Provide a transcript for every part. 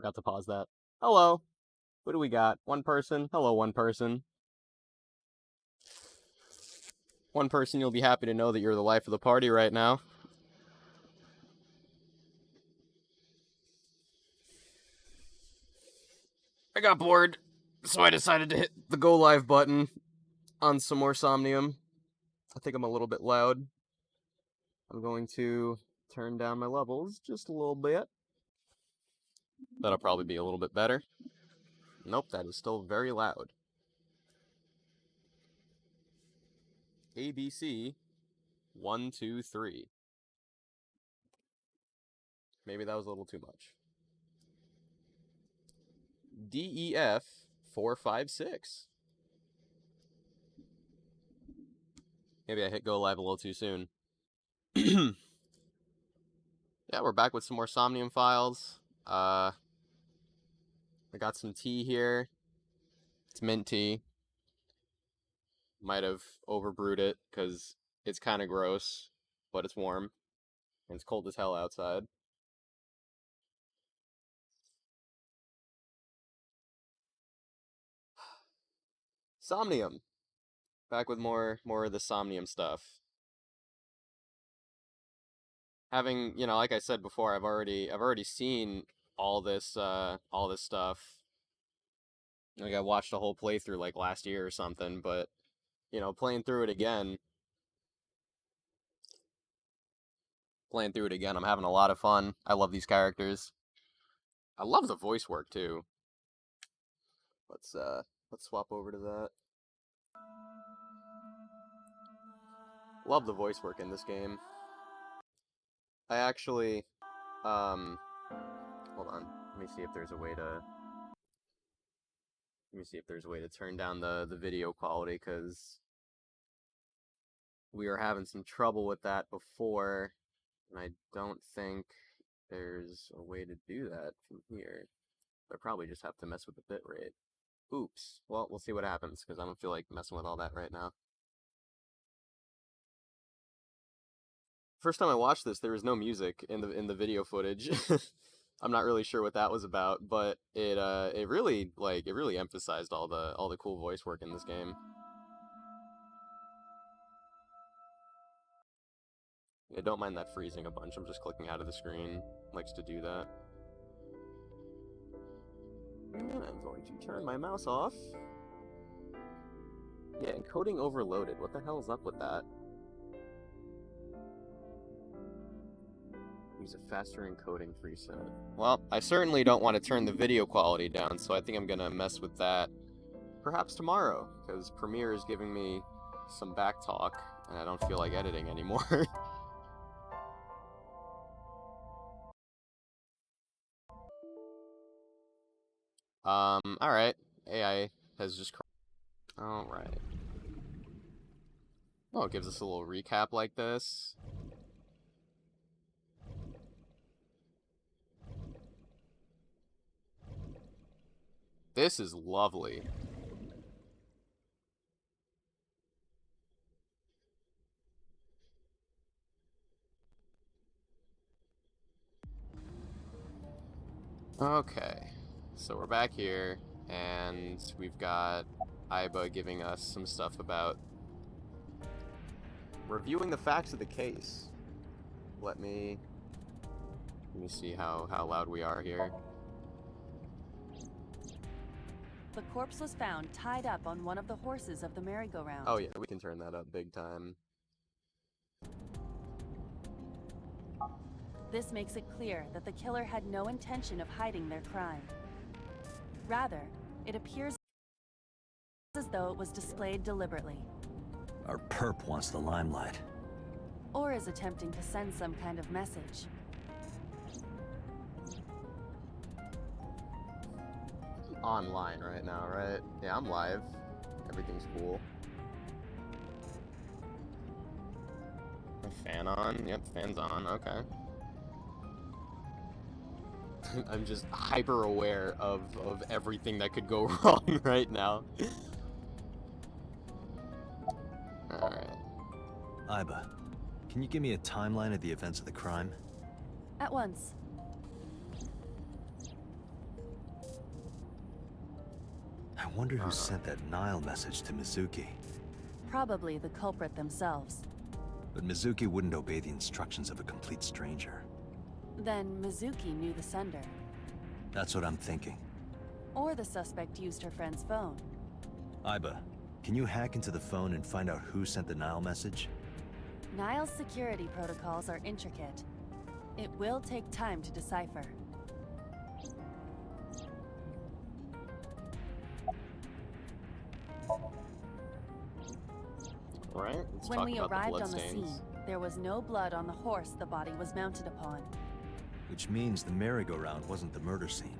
Forgot to pause that. Hello. What do we got? One person. Hello, one person. One person, you'll be happy to know that you're the life of the party right now. I got bored, so I decided to hit the go live button on some more Somnium. I think I'm a little bit loud. I'm going to turn down my levels just a little bit. That'll probably be a little bit better. Nope, that is still very loud. ABC 1, 2, 3. Maybe that was a little too much. DEF 4, 5, 6. Maybe I hit go live a little too soon. Yeah, we're back with some more Somnium files. I got some tea here. It's mint tea. Might have overbrewed it because it's kind of gross, but it's warm. And it's cold as hell outside. Somnium. Back with more of the Somnium stuff. Having, like I said before, I've already seen all this stuff. Like I watched a whole playthrough like last year or something, but playing through it again, I'm having a lot of fun. I love these characters. I love the voice work too. Let's swap over to that. Love the voice work in this game. I actually hold on. Let me see if there's a way to turn down the video quality, because we were having some trouble with that before, and I don't think there's a way to do that from here. I probably just have to mess with the bitrate. Oops. Well, we'll see what happens, because I don't feel like messing with all that right now. First time I watched this, there was no music in the video footage. I'm not really sure what that was about, but it really emphasized all the cool voice work in this game. Yeah, don't mind that freezing a bunch. I'm just clicking out of the screen. Likes to do that. And I'm going to turn my mouse off. Yeah, encoding overloaded. What the hell is up with that? Use a faster encoding preset. Well, I certainly don't want to turn the video quality down, so I think I'm gonna mess with that perhaps tomorrow, because Premiere is giving me some back talk, and I don't feel like editing anymore. Alright. AI has just... Alright. Oh, it gives us a little recap like this. This is lovely. Okay, so we're back here, and we've got Iba giving us some stuff about reviewing the facts of the case. Let me see how loud we are here. The corpse was found tied up on one of the horses of the merry-go-round. Oh yeah, we can turn that up big time. This makes it clear that the killer had no intention of hiding their crime. Rather, it appears as though it was displayed deliberately. Our perp wants the limelight. Or is attempting to send some kind of message. Online right now, right? Yeah, I'm live. Everything's cool. My fan on? Yep, fan's on. Okay. I'm just hyper aware of everything that could go wrong right now. Alright. Iba, can you give me a timeline of the events of the crime? At once. wonder who sent that Nile message to Mizuki. Probably the culprit themselves. But Mizuki wouldn't obey the instructions of a complete stranger. Then Mizuki knew the sender. That's what I'm thinking. Or the suspect used her friend's phone. Aiba, can you hack into the phone and find out who sent the Nile message? Nile's security protocols are intricate. It will take time to decipher. Right, let's When talk we about the arrived on the bloodstains. scene, there was no blood on the horse the body was mounted upon. Which means the merry-go-round wasn't the murder scene.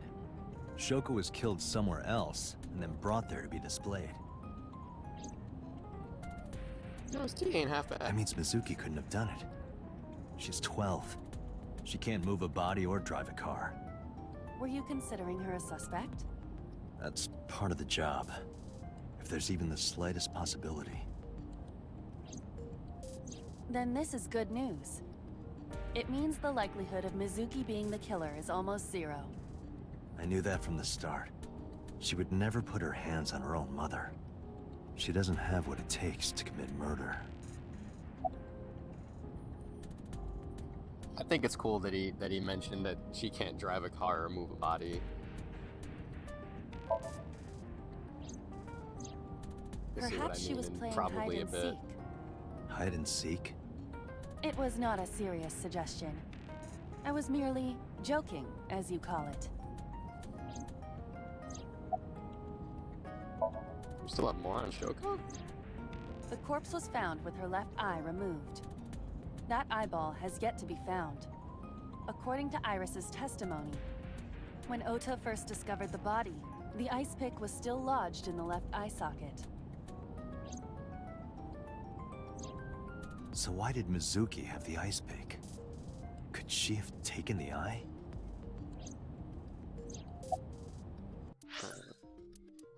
Shoko was killed somewhere else, and then brought there to be displayed. No, his tea ain't half bad. That means Mizuki couldn't have done it. She's 12. She can't move a body or drive a car. Were you considering her a suspect? That's part of the job. If there's even the slightest possibility. Then this is good news. It means the likelihood of Mizuki being the killer is almost zero. I knew that from the start. She would never put her hands on her own mother. She doesn't have what it takes to commit murder. I think it's cool that he mentioned that she can't drive a car or move a body. You see what Perhaps I she mean, was and playing probably hide a and bit. seek. Hide and seek? It was not a serious suggestion. I was merely joking, as you call it. We still have more on Shoko? The corpse was found with her left eye removed. That eyeball has yet to be found. According to Iris's testimony, when Ota first discovered the body, the ice pick was still lodged in the left eye socket. So why did Mizuki have the ice pick? Could she have taken the eye?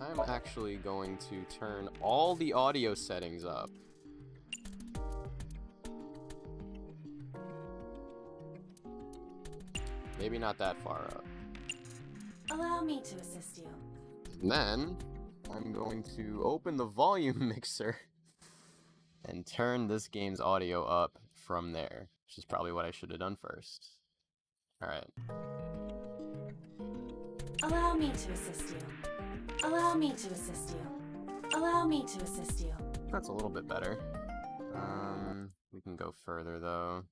I'm actually going to turn all the audio settings up. Maybe not that far up. Allow me to assist you. And then I'm going to open the volume mixer and turn this game's audio up from there, which is probably what I should have done first. Alright. Allow me to assist you. Allow me to assist you. Allow me to assist you. That's a little bit better. We can go further though.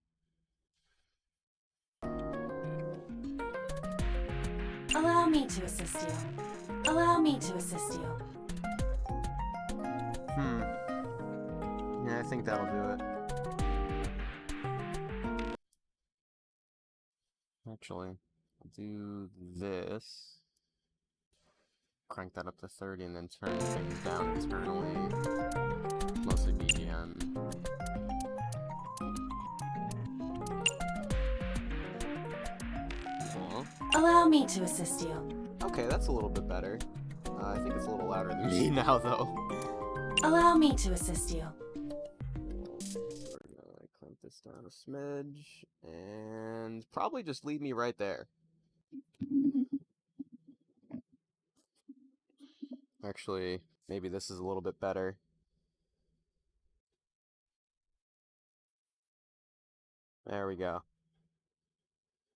Allow me to assist you. Allow me to assist you. Yeah, I think that'll do it. Actually, I'll do this. Crank that up to 30 and then turn things down internally. Mostly BGM. Cool. Allow me to assist you. Okay, that's a little bit better. I think it's a little louder than me now, though. Allow me to assist you. We're gonna clamp this down a smidge, and probably just leave me right there. Actually, maybe this is a little bit better. There we go.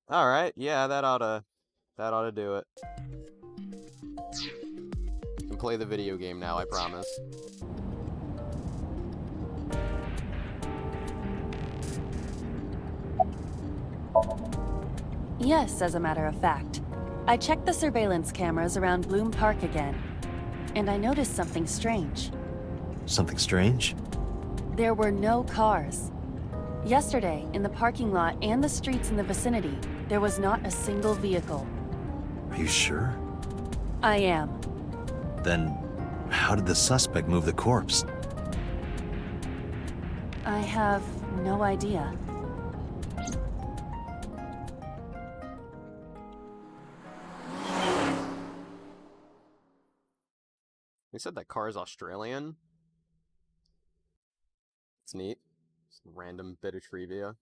All right, yeah, that ought to do it. You can play the video game now, I promise. Yes, as a matter of fact. I checked the surveillance cameras around Bloom Park again, and I noticed something strange. Something strange? There were no cars. Yesterday, in the parking lot and the streets in the vicinity, there was not a single vehicle. Are you sure? I am. Then, how did the suspect move the corpse? I have no idea. They said that car is Australian. It's neat. Just a random bit of trivia.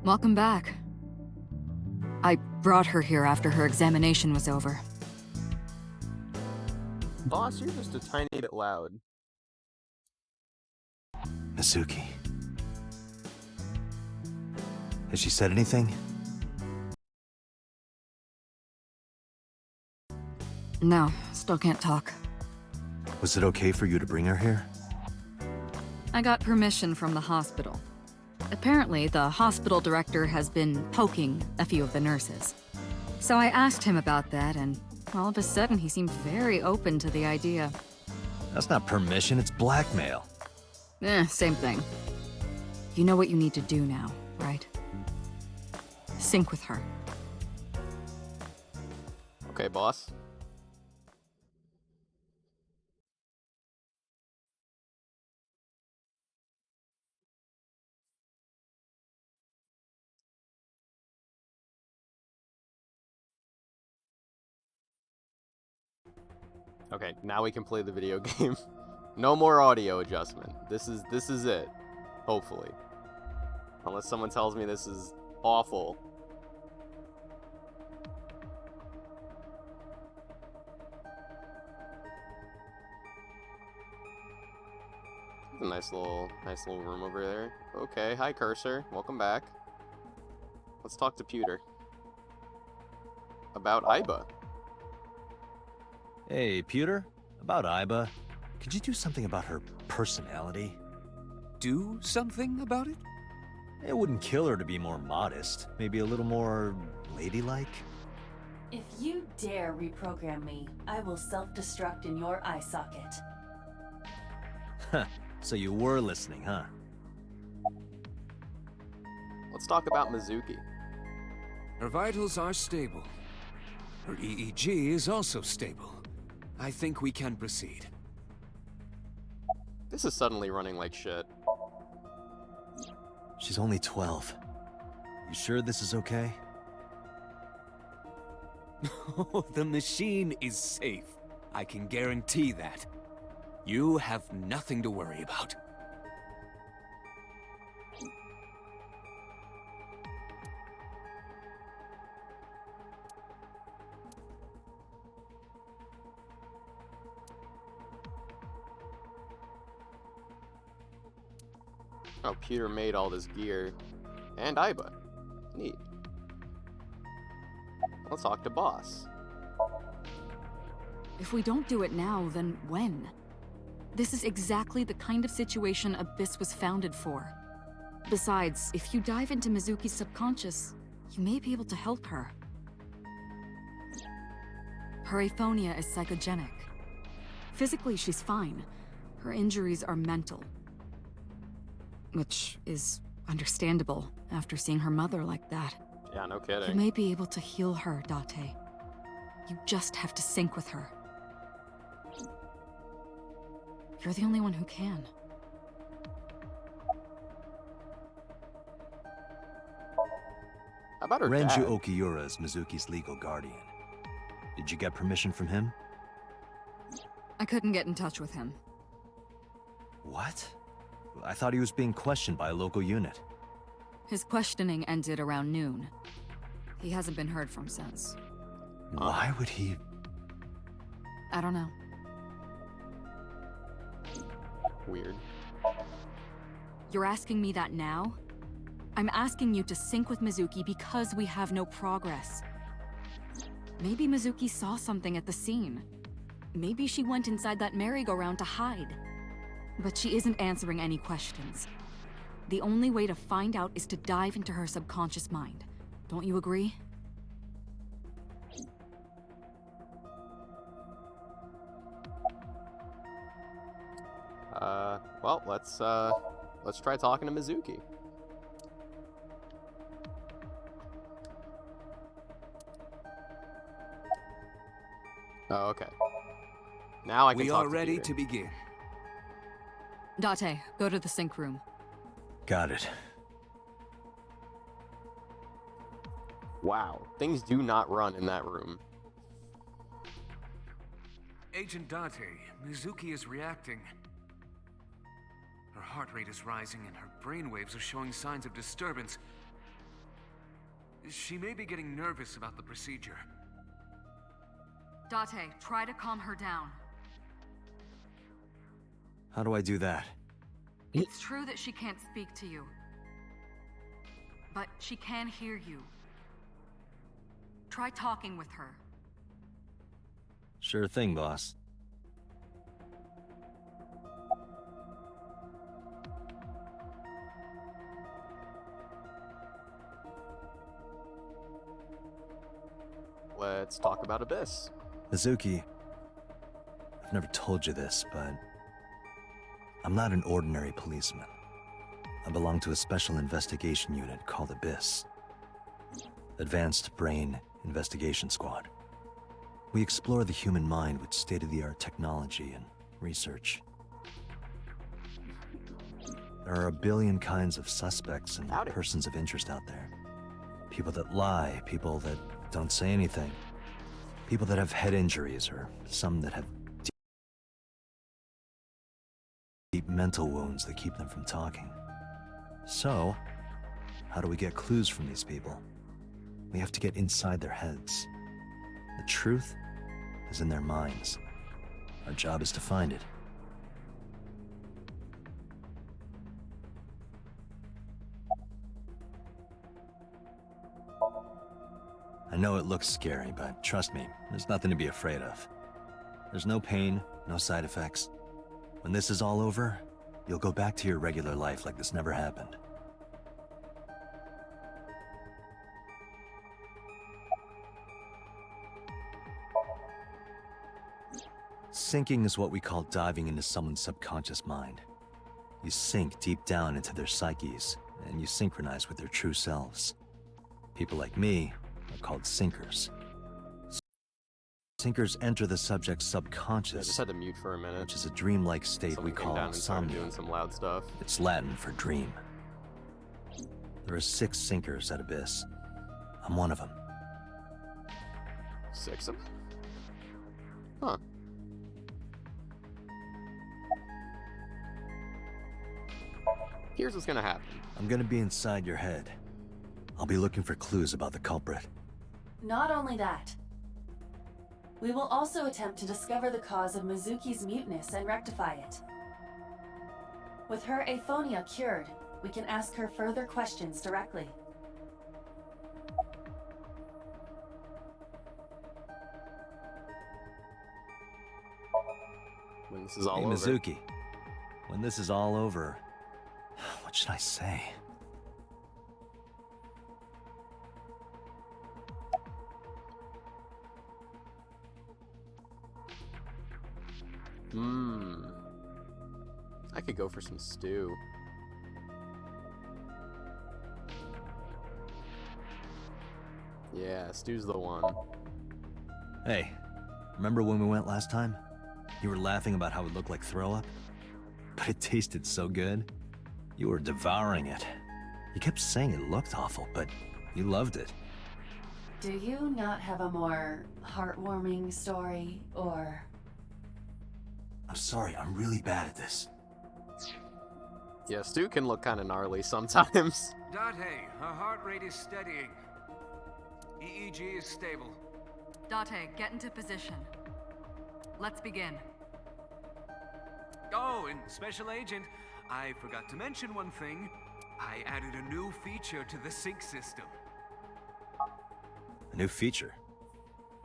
Welcome back. I brought her here after her examination was over. Boss, you're just a tiny bit loud. Mizuki. Has she said anything? No, still can't talk. Was it okay for you to bring her here? I got permission from the hospital. Apparently, the hospital director has been poking a few of the nurses. So I asked him about that, and all of a sudden he seemed very open to the idea. That's not permission, it's blackmail. Same thing. You know what you need to do now, right? Sync with her. Okay, boss. Okay, now we can play the video game. No more audio adjustment. This is it. Hopefully. Unless someone tells me this is awful. A nice little room over there. Okay, hi Cursor. Welcome back. Let's talk to Pewter. About Iba. Hey, Pewter? About Iba, could you do something about her personality? Do something about it? It wouldn't kill her to be more modest. Maybe a little more ladylike? If you dare reprogram me, I will self-destruct in your eye socket. Huh. So you were listening, huh? Let's talk about Mizuki. Her vitals are stable. Her EEG is also stable. I think we can proceed. This is suddenly running like shit. She's only 12. You sure this is okay? The machine is safe. I can guarantee that. You have nothing to worry about. Oh, Peter made all this gear. And Iba. Neat. Let's talk to Boss. If we don't do it now, then when? This is exactly the kind of situation Abyss was founded for. Besides, if you dive into Mizuki's subconscious, you may be able to help her. Her aphonia is psychogenic. Physically, she's fine. Her injuries are mental. Which is understandable after seeing her mother like that. Yeah, no You kidding. may be able to heal her, Date. You just have to sync with her. You're the only one who can. How about her Renju dad? Okiura is Mizuki's legal guardian. Did you get permission from him? I couldn't get in touch with him. What? I thought he was being questioned by a local unit. His questioning ended around noon. He hasn't been heard from since. Why would he... I don't know. Weird. You're asking me that now? I'm asking you to sync with Mizuki because we have no progress. Maybe Mizuki saw something at the scene. Maybe she went inside that merry-go-round to hide. But she isn't answering any questions. The only way to find out is to dive into her subconscious mind. Don't you agree? Well, let's try talking to Mizuki. Oh, okay. Now I can We talk are ready Peter. to begin. Date, go to the sync room. Got it. Wow, things do not run in that room. Agent Date, Mizuki is reacting. Her heart rate is rising and her brainwaves are showing signs of disturbance. She may be getting nervous about the procedure. Date, try to calm her down. How do I do that? It's true that she can't speak to you, but she can hear you. Try talking with her. Sure thing, boss. Let's talk about Abyss. Mizuki, I've never told you this, but I'm not an ordinary policeman. I belong to a special investigation unit called Abyss. Advanced Brain Investigation Squad. We explore the human mind with state-of-the-art technology and research. There are a billion kinds of suspects and Howdy. persons of interest out there. People that lie, people that don't say anything, people that have head injuries, or some that have deep mental wounds that keep them from talking. So, how do we get clues from these people? We have to get inside their heads. The truth is in their minds. Our job is to find it. I know it looks scary, but trust me, there's nothing to be afraid of. There's no pain, no side effects. When this is all over, you'll go back to your regular life like this never happened. Sinking is what we call diving into someone's subconscious mind. You sink deep down into their psyches, and you synchronize with their true selves. People like me are called sinkers. Sinkers enter the subject's I just subconscious, had to mute for a minute. which is a dreamlike state Someone we came down call and started doing Somnium. some loud stuff. It's Latin for dream. There are 6 sinkers at Abyss. I'm one of them. 6 of them? Huh. Here's what's gonna happen. I'm gonna be inside your head. I'll be looking for clues about the culprit. Not only that, we will also attempt to discover the cause of Mizuki's muteness and rectify it. With her aphonia cured, we can ask her further questions directly. When this is all Hey, over. Mizuki, when this is all over, what should I say? I could go for some stew. Yeah, stew's the one. Hey, remember when we went last time? You were laughing about how it looked like throw up? But it tasted so good. You were devouring it. You kept saying it looked awful, but you loved it. Do you not have a more heartwarming story, or... I'm sorry, I'm really bad at this. Yeah, stew can look kind of gnarly sometimes. Date, her heart rate is steadying. EEG is stable. Date, get into position. Let's begin. Oh, and Special Agent, I forgot to mention one thing. I added a new feature to the sync system. A new feature.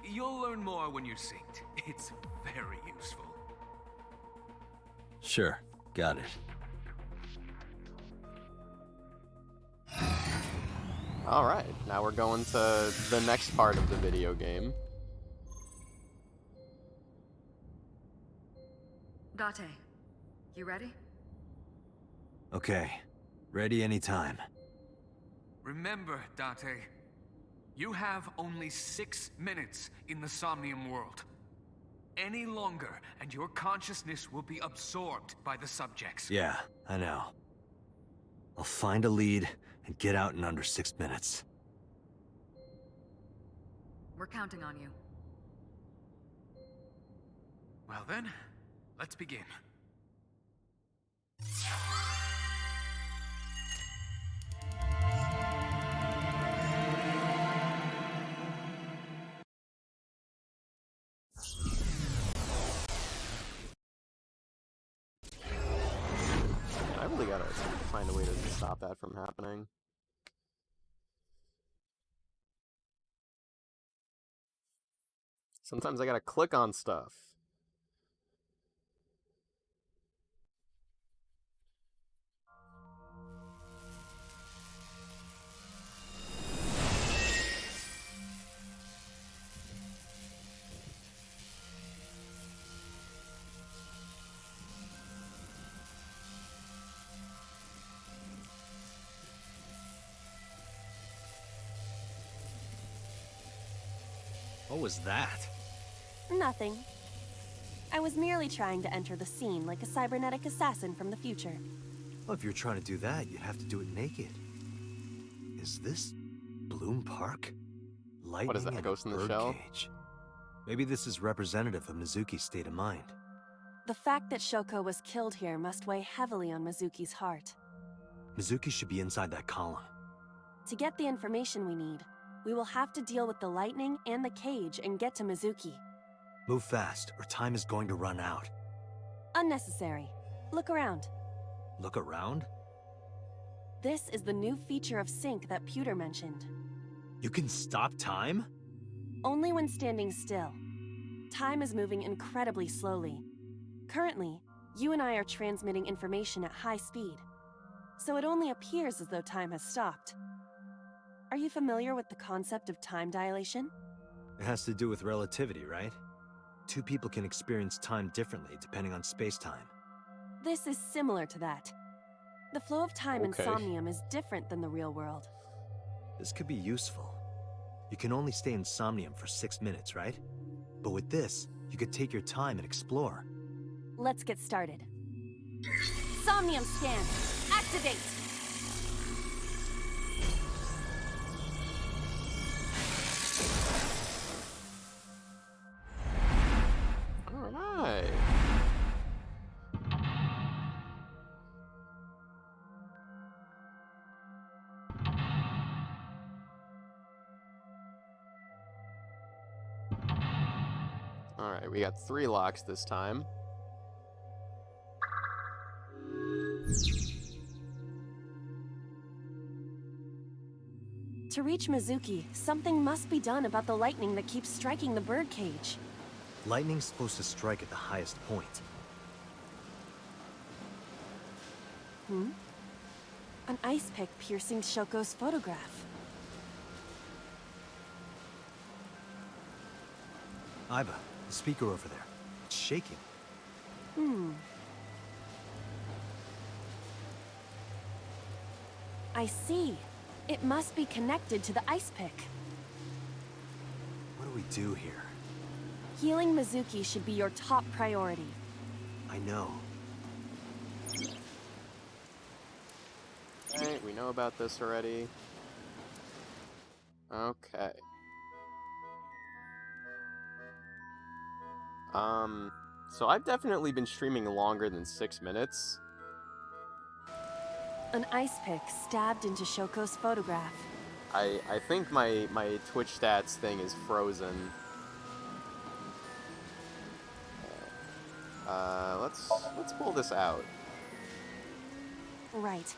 You'll learn more when you're synced. It's very useful. Sure, got it. Alright, now we're going to the next part of the video game. Date, you ready? Okay, ready anytime. Remember, Date, you have only 6 minutes in the Somnium world. Any longer, and your consciousness will be absorbed by the subjects. Yeah, I know. I'll find a lead and get out in under 6 minutes. We're counting on you. Well then, let's begin. find a way to stop that from happening. Sometimes I gotta click on stuff. What was that? Nothing. I was merely trying to enter the scene like a cybernetic assassin from the future. Well, if you're trying to do that, you'd have to do it naked. Is this Bloom Park? Lightning What is that, and Ghost a in the Shell? birdcage. Maybe this is representative of Mizuki's state of mind. The fact that Shoko was killed here must weigh heavily on Mizuki's heart. Mizuki should be inside that column. To get the information we need, we will have to deal with the lightning and the cage and get to Mizuki. Move fast, or time is going to run out. Unnecessary. Look around. Look around? This is the new feature of Sync that Pewter mentioned. You can stop time? Only when standing still. Time is moving incredibly slowly. Currently, you and I are transmitting information at high speed, so it only appears as though time has stopped. Are you familiar with the concept of time dilation? It has to do with relativity, right? Two people can experience time differently depending on space-time. This is similar to that. The flow of time in Okay. Somnium is different than the real world. This could be useful. You can only stay in Somnium for 6 minutes, right? But with this, you could take your time and explore. Let's get started. Somnium scan! Activate! Alright. Alright, we got 3 locks this time. To reach Mizuki, something must be done about the lightning that keeps striking the birdcage. Lightning's supposed to strike at the highest point. An ice pick piercing Shoko's photograph. Iba, the speaker over there. It's shaking. I see. It must be connected to the ice pick. What do we do here? Healing Mizuki should be your top priority. I know. Alright, we know about this already. Okay. So I've definitely been streaming longer than 6 minutes. An ice pick stabbed into Shoko's photograph. I think my Twitch stats thing is frozen. Let's pull this out. Right.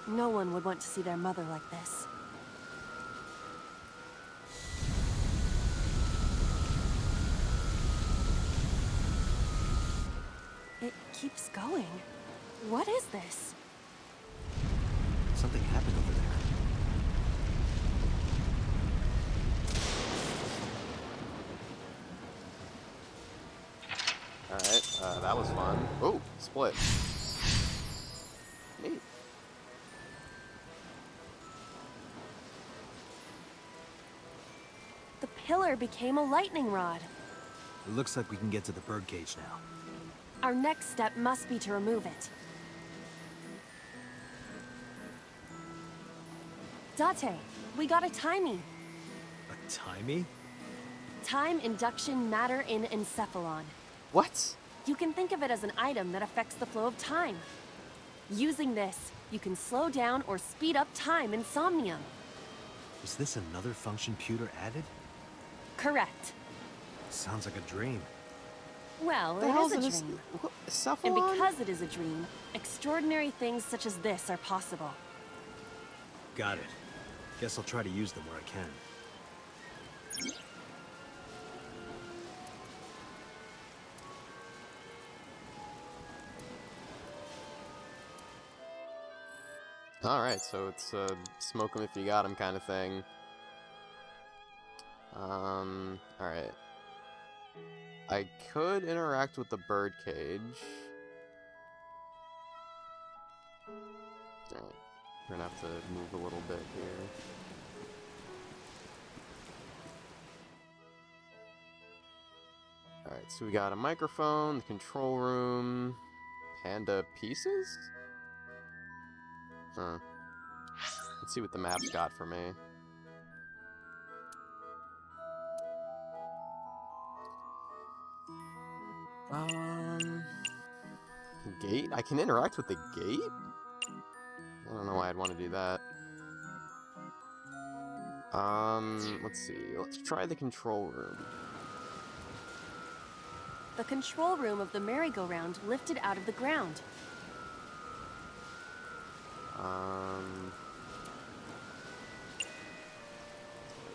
No one would want to see their mother like this. It keeps going. What is this? Something happened over there. Alright, that was fun. Oh, split. Neat. The pillar became a lightning rod. It looks like we can get to the birdcage now. Our next step must be to remove it. Date, we got a timing. A timey? Time induction matter in encephalon. What? You can think of it as an item that affects the flow of time. Using this, you can slow down or speed up time in Somnium. Is this another function Pewter added? Correct. Sounds like a dream. Well, The it hell's is in a this? dream. What, And cephalon? because it is a dream, extraordinary things such as this are possible. Got it. Guess I'll try to use them where I can. Alright, so it's smoke 'em if you got 'em kind of thing. Alright. I could interact with the bird cage. Alright. We're gonna have to move a little bit here. Alright, so we got a microphone, the control room, panda pieces? Huh. Let's see what the map's got for me. Gate? I can interact with the gate? I don't know why I'd want to do that. Let's see. Let's try the control room. The control room of the merry-go-round lifted out of the ground.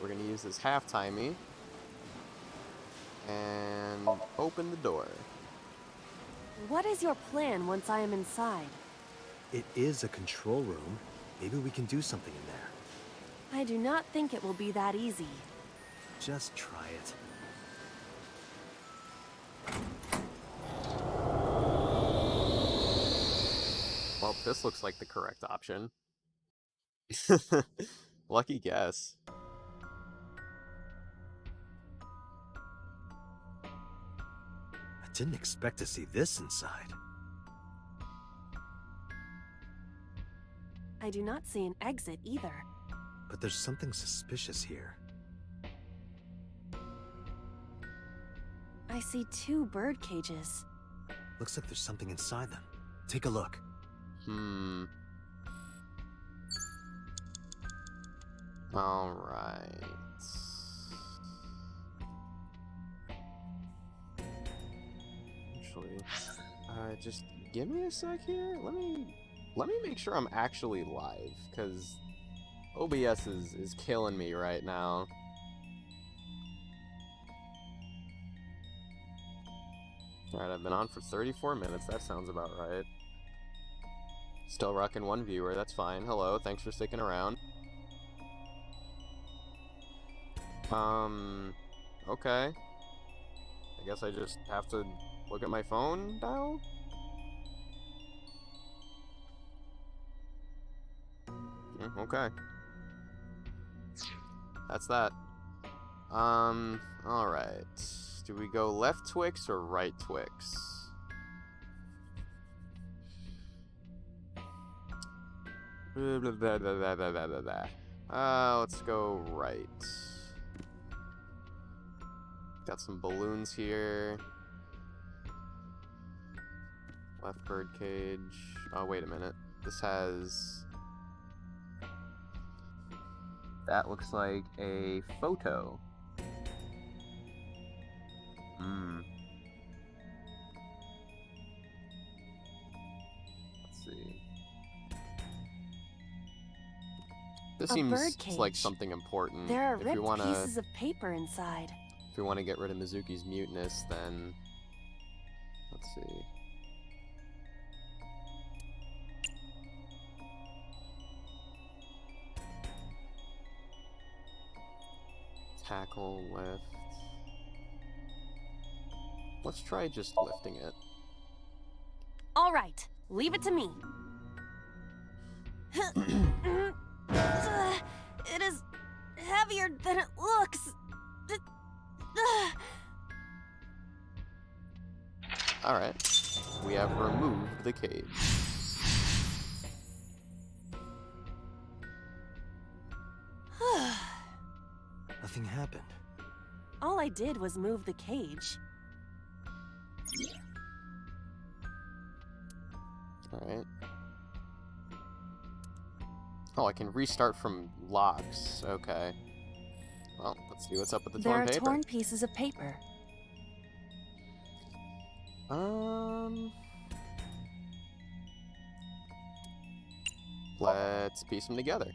We're gonna use this half-timey and open the door. What is your plan once I am inside? It is a control room. Maybe we can do something in there. I do not think it will be that easy. Just try it. Well, this looks like the correct option. Lucky guess. I didn't expect to see this inside. I do not see an exit either. But there's something suspicious here. I see 2 bird cages. Looks like there's something inside them. Take a look. Alright. Actually, just give me a sec here. Let me make sure I'm actually live, because OBS is killing me right now. Alright, I've been on for 34 minutes. That sounds about right. Still rocking 1 viewer. That's fine. Hello. Thanks for sticking around. Okay. I guess I just have to look at my phone now? Okay. That's that. Alright. Do we go left Twix or right Twix? Let's go right. Got some balloons here. Left bird cage. Oh, wait a minute. This has... That looks like a photo. Let's see. This A bird seems like cage. something important. There are If ripped we wanna, pieces of paper inside. if we want to get rid of Mizuki's muteness, then let's see. Tackle, lift. Let's try just lifting it. All right, leave it to me. It is heavier than it looks. Alright. We have removed the cage. Nothing happened. All I did was move the cage. Alright. Oh, I can restart from locks. Okay. Well, let's see what's up with the There torn are paper. torn pieces of paper. Let's piece them together.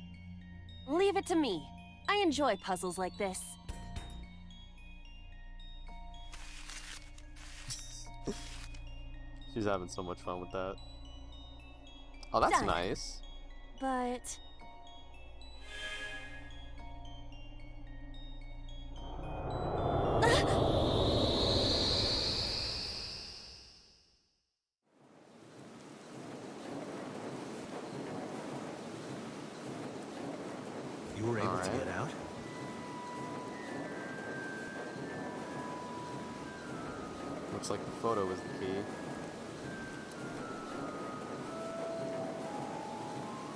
Leave it to me. I enjoy puzzles like this. She's having so much fun with that. Oh, that's Done. nice. But... You were able to Alright. get out? Looks like the photo was the key.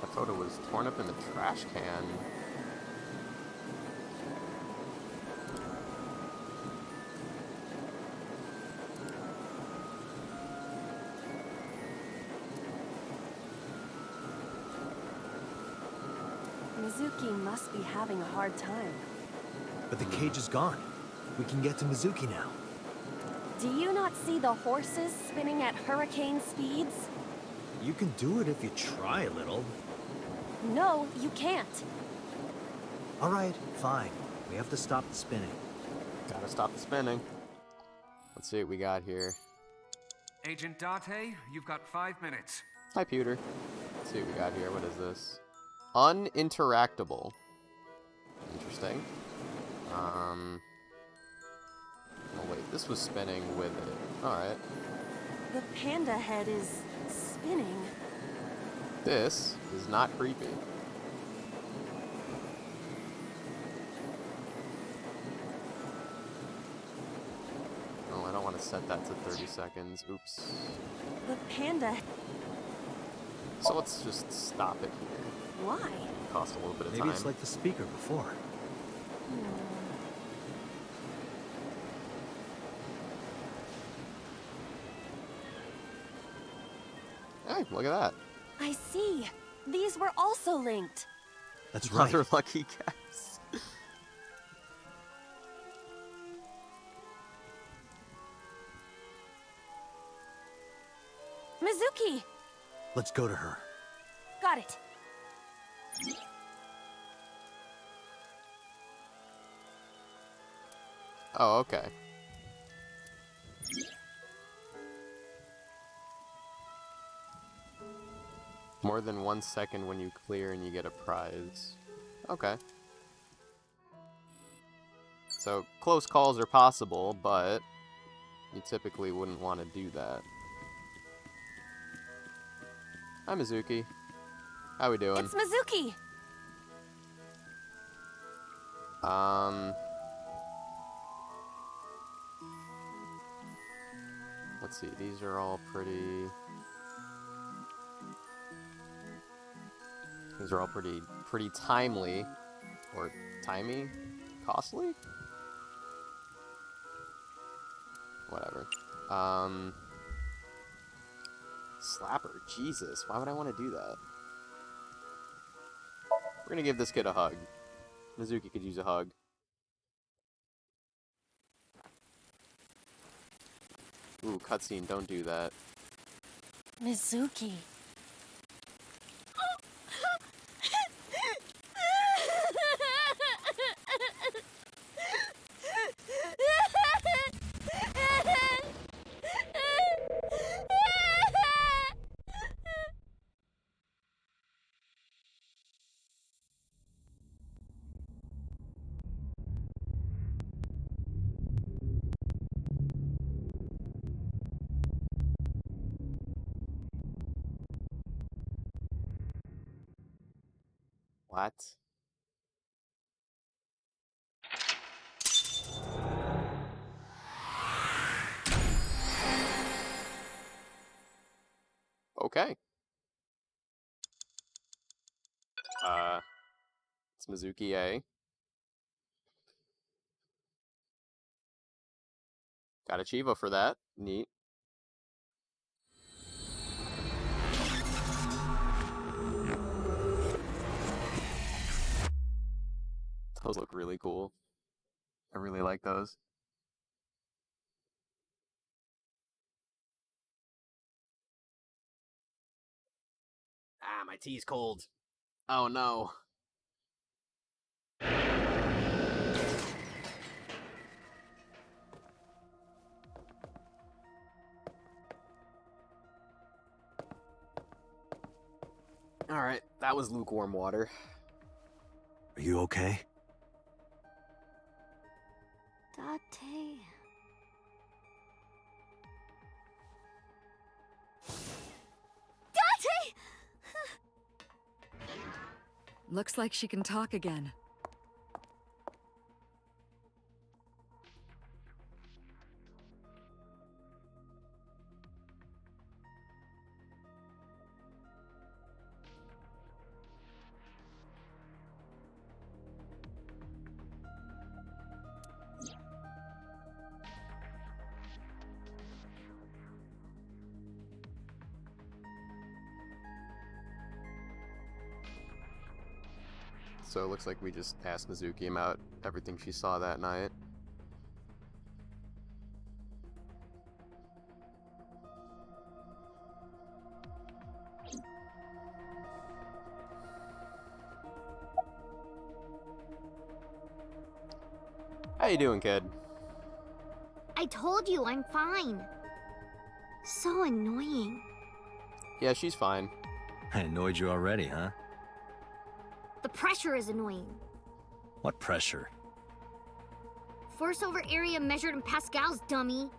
That photo was torn up in the trash can. Mizuki must be having a hard time. But the cage is gone. We can get to Mizuki now. Do you not see the horses spinning at hurricane speeds? You can do it if you try a little. No, you can't. All right, fine. We have to stop the spinning. Gotta stop the spinning. Let's see what we got here. Agent Date, you've got 5 minutes. Hi, Pewter. Let's see what we got here. What is this? Uninteractable. Interesting. Oh wait, this was spinning with it. Alright. The panda head is spinning. This is not creepy. Oh, I don't want to set that to 30 seconds. Oops. The panda... So let's just stop it here. Why? Cost a little bit of Maybe time. it's like the speaker before. Hey, look at that. I see. These were also linked. That's right. Another lucky guess. Mizuki! Let's go to her. Got it. Oh, okay. More than 1 second when you clear and you get a prize. Okay. So, close calls are possible, but you typically wouldn't want to do that. Hi, Mizuki. How we doing? It's Mizuki! Let's see, these are all pretty... These are all pretty timely. Or timey? Costly? Whatever. Slapper. Jesus, why would I want to do that? We're gonna give this kid a hug. Mizuki could use a hug. Ooh, cutscene, don't do that. Mizuki. What? Okay. It's Mizuki A. Got a Chivo for that. Neat. Those look really cool. I really like those. Ah, my tea's cold. Oh no. Alright, that was lukewarm water. Are you okay? Date. Date! Looks like she can talk again. So it looks like we just asked Mizuki about everything she saw that night. How you doing, kid? I told you I'm fine. So annoying. Yeah, she's fine. I annoyed you already, huh? The pressure is annoying. What pressure? Force over area measured in pascals, dummy.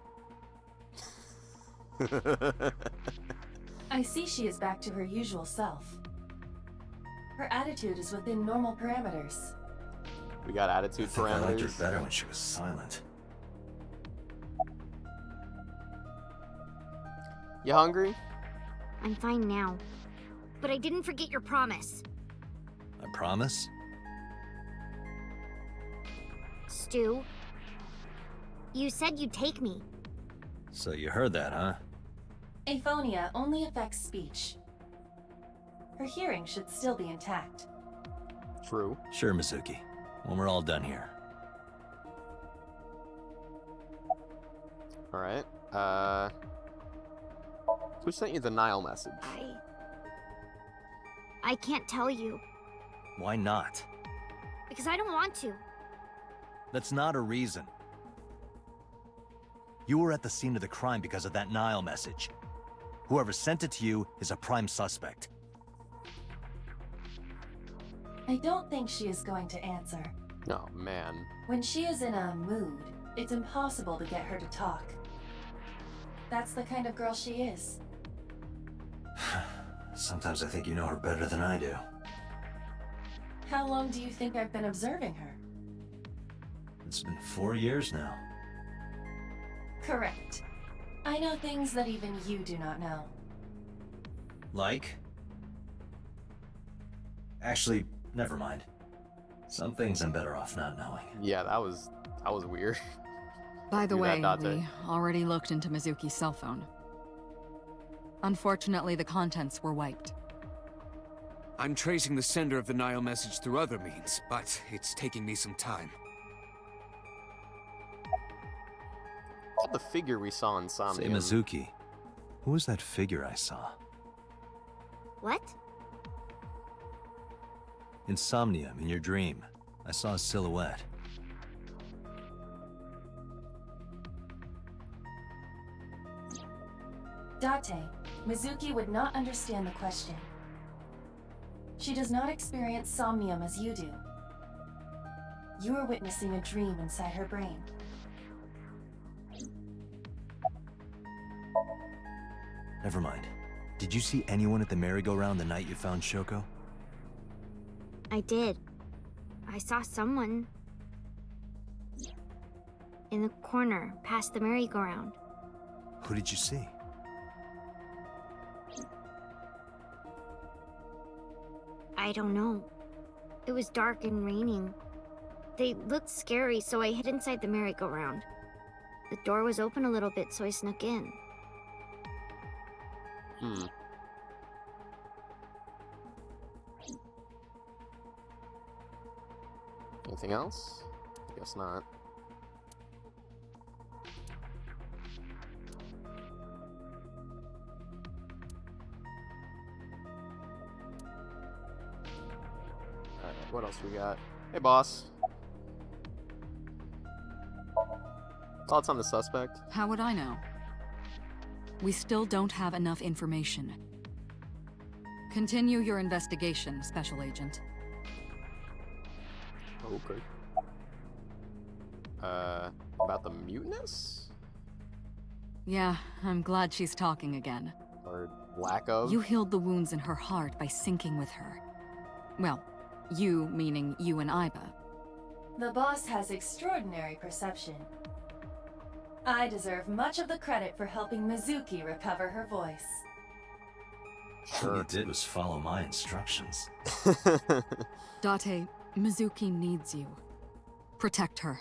I see she is back to her usual self. Her attitude is within normal parameters. We got attitude I think I liked her parameters. better when she was silent. You hungry? I'm fine now. But I didn't forget your promise. I promise? Stu. You said you'd take me. So you heard that, huh? Aphonia only affects speech. Her hearing should still be intact. True. Sure, Mizuki. When we're all done here. Alright. Who sent you the Nile message? I can't tell you. Why not? Because I don't want to. That's not a reason. You were at the scene of the crime because of that Nile message. Whoever sent it to you is a prime suspect. I don't think she is going to answer. Oh, man. When she is in a mood, it's impossible to get her to talk. That's the kind of girl she is. Sometimes I think you know her better than I do. How long do you think I've been observing her? It's been 4 years now. Correct. I know things that even you do not know. Like? Actually, never mind. Some things I'm better off not knowing. Yeah, that was weird. By the Do way, that, Date. we already looked into Mizuki's cell phone. Unfortunately, the contents were wiped. I'm tracing the sender of the Nile message through other means, but it's taking me some time. What's the figure we saw in Say, Somnium? Mizuki, who was that figure I saw? What? In Somnium, in your dream, I saw a silhouette. Date, Mizuki would not understand the question. She does not experience somnium as you do. You are witnessing a dream inside her brain. Never mind. Did you see anyone at the merry-go-round the night you found Shoko? I did. I saw someone. In the corner, past the merry-go-round. Who did you see? I don't know. It was dark and raining. They looked scary, so I hid inside the merry-go-round. The door was open a little bit, so I snuck in. Anything else? Guess not. What else we got? Hey, boss. Thoughts on the suspect? How would I know? We still don't have enough information. Continue your investigation, Special Agent. Okay. About the mutinous? Yeah, I'm glad she's talking again. Or lack of? You healed the wounds in her heart by syncing with her. Well, you meaning you and Iba. The boss has extraordinary perception. I deserve much of the credit for helping Mizuki recover her voice. All you did was follow my instructions. Date, Mizuki needs you. Protect her.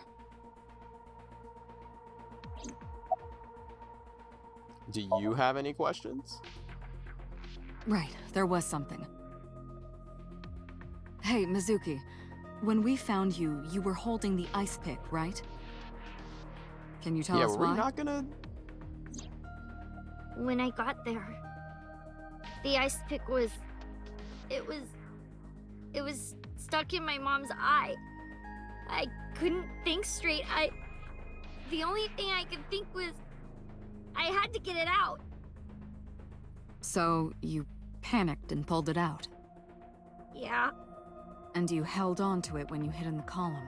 Do you have any questions? Right, there was something. Hey, Mizuki. When we found you, you were holding the ice pick, right? Can you tell us were why? we not gonna... When I got there, the ice pick was... It was stuck in my mom's eye. I couldn't think straight. The only thing I could think was... I had to get it out. So, you panicked and pulled it out. Yeah, And you held on to it when you hid in the column.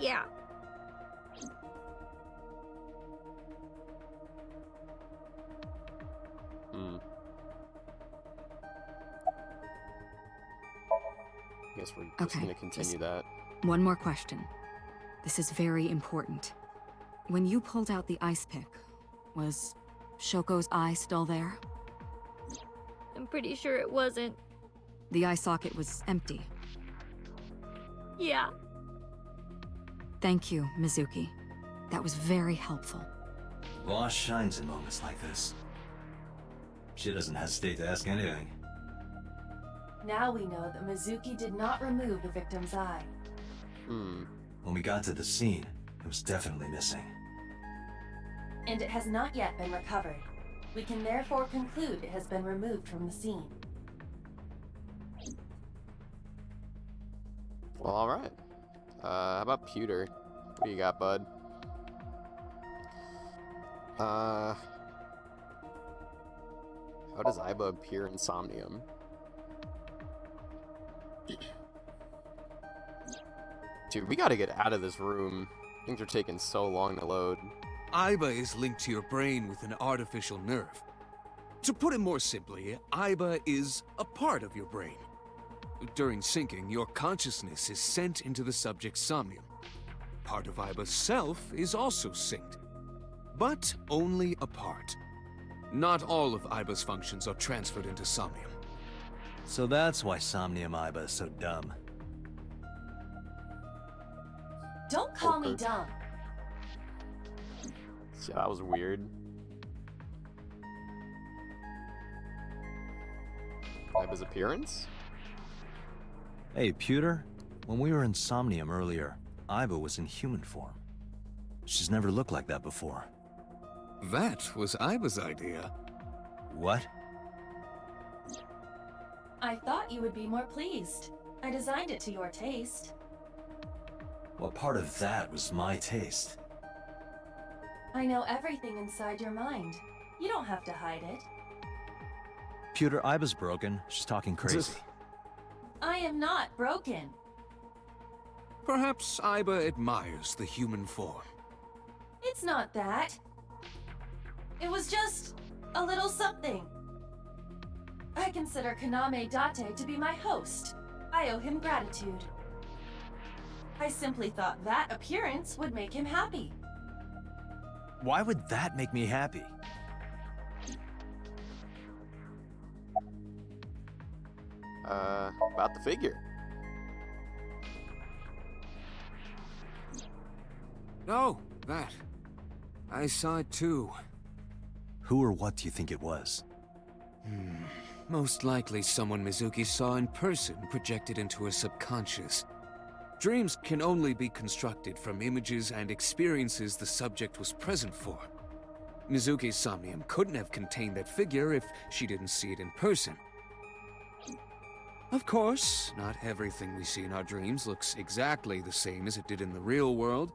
yeah. Hmm. Guess we're just Okay, gonna continue just- that. One more question. This is very important. When you pulled out the ice pick, was Shoko's eye still there? I'm pretty sure it wasn't. The eye socket was empty. Yeah. Thank you, Mizuki. That was very helpful. Boss shines in moments like this. She doesn't hesitate to ask anything. Now we know that Mizuki did not remove the victim's eye. Hmm. When we got to the scene, it was definitely missing. And it has not yet been recovered. We can therefore conclude it has been removed from the scene. Well, alright. How about Pewter? What do you got, bud? How does Iba appear in Somnium? Dude, we gotta get out of this room. Things are taking so long to load. Iba is linked to your brain with an artificial nerve. To put it more simply, Iba is a part of your brain. During syncing, your consciousness is sent into the subject's somnium. Part of Iba's self is also synced, but only a part. Not all of Iba's functions are transferred into Somnium. So that's why Somnium Iba is so dumb. Don't call me Okay. dumb. Yeah, that was weird. Iba's appearance? Hey, Pewter. When we were in Somnium earlier, Iba was in human form. She's never looked like that before. That was Iba's idea. What? I thought you would be more pleased. I designed it to your taste. What part of that was my taste? I know everything inside your mind. You don't have to hide it. Pewter, Iba's broken. She's talking crazy. I am not broken. Perhaps Iba admires the human form. It's not that. It was just a little something. I consider Kaname Date to be my host. I owe him gratitude. I simply thought that appearance would make him happy. Why would that make me happy? About the figure. Oh, that. I saw it too. Who or what do you think it was? Most likely someone Mizuki saw in person projected into her subconscious. Dreams can only be constructed from images and experiences the subject was present for. Mizuki's Somnium couldn't have contained that figure if she didn't see it in person. Of course, not everything we see in our dreams looks exactly the same as it did in the real world.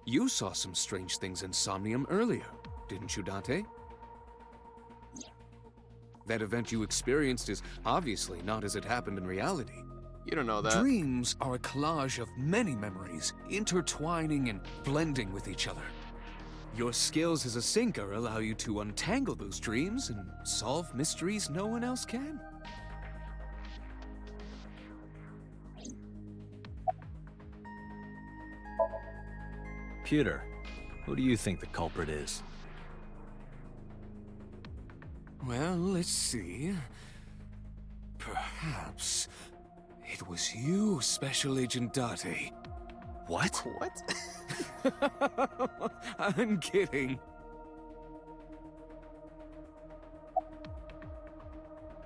You saw some strange things in Somnium earlier, didn't you, Dante? That event you experienced is obviously not as it happened in reality. You don't know that. Dreams are a collage of many memories, intertwining and blending with each other. Your skills as a sinker allow you to untangle those dreams and solve mysteries no one else can. Pewter, who do you think the culprit is? Well, let's see. Perhaps it was you, Special Agent Date. What? What? I'm kidding.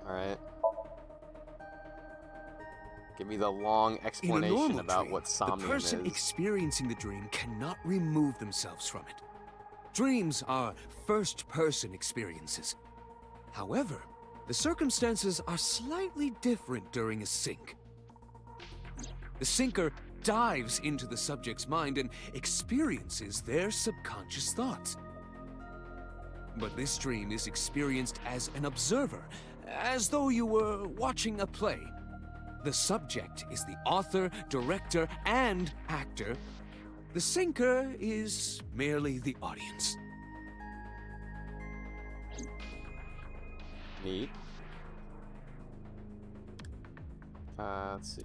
Alright. Give me the long In a explanation normal about dream, what the Somnium person is. experiencing the dream cannot remove themselves from it. Dreams are first-person experiences. However, the circumstances are slightly different during a sync. The sinker dives into the subject's mind and experiences their subconscious thoughts. But this dream is experienced as an observer, as though you were watching a play. The subject is the author, director, and actor. The sinker is merely the audience. Neat. Let's see.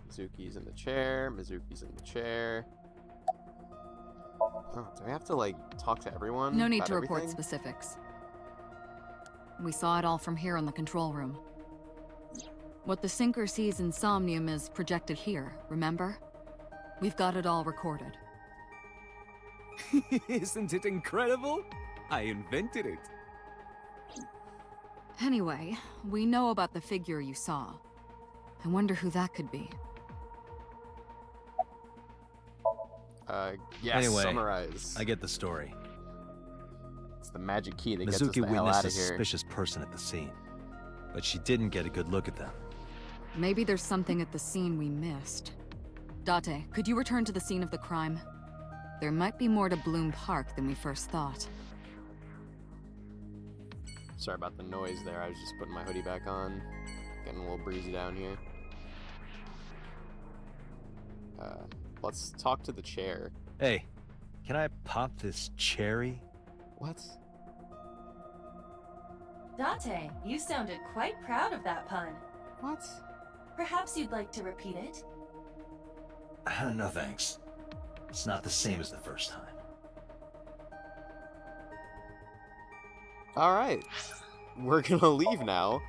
Mizuki's in the chair. Mizuki's in the chair. Oh, do I have to, like, talk to everyone? No need about to report everything? specifics. We saw it all from here in the control room. What the sinker sees in Somnium is projected here, remember? We've got it all recorded. Isn't it incredible? I invented it. Anyway, we know about the figure you saw. I wonder who that could be. Yes, Anyway, summarize. I get the story. It's the magic key that gets us Mizuki the hell witnessed out a of here. suspicious person at the scene, but she didn't get a good look at them. Maybe there's something at the scene we missed. Date, could you return to the scene of the crime? There might be more to Bloom Park than we first thought. Sorry about the noise there. I was just putting my hoodie back on. Getting a little breezy down here. Let's talk to the chair. Hey, can I pop this cherry? What? Date, you sounded quite proud of that pun. What? Perhaps you'd like to repeat it? No thanks. It's not the same as the first time. Alright. We're gonna leave now.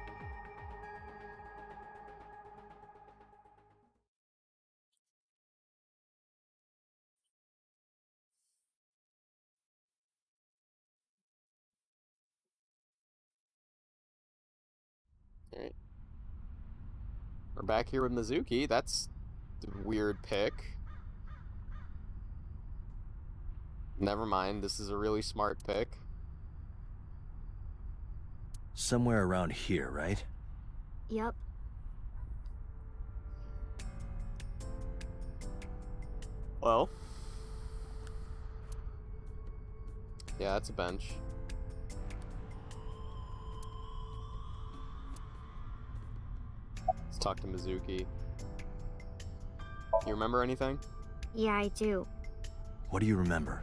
Alright. We're back here with Mizuki. That's a weird pick. Never mind, this is a really smart pick. Somewhere around here, right? Yup. Well. Yeah, that's a bench. Let's talk to Mizuki. You remember anything? Yeah, I do. What do you remember?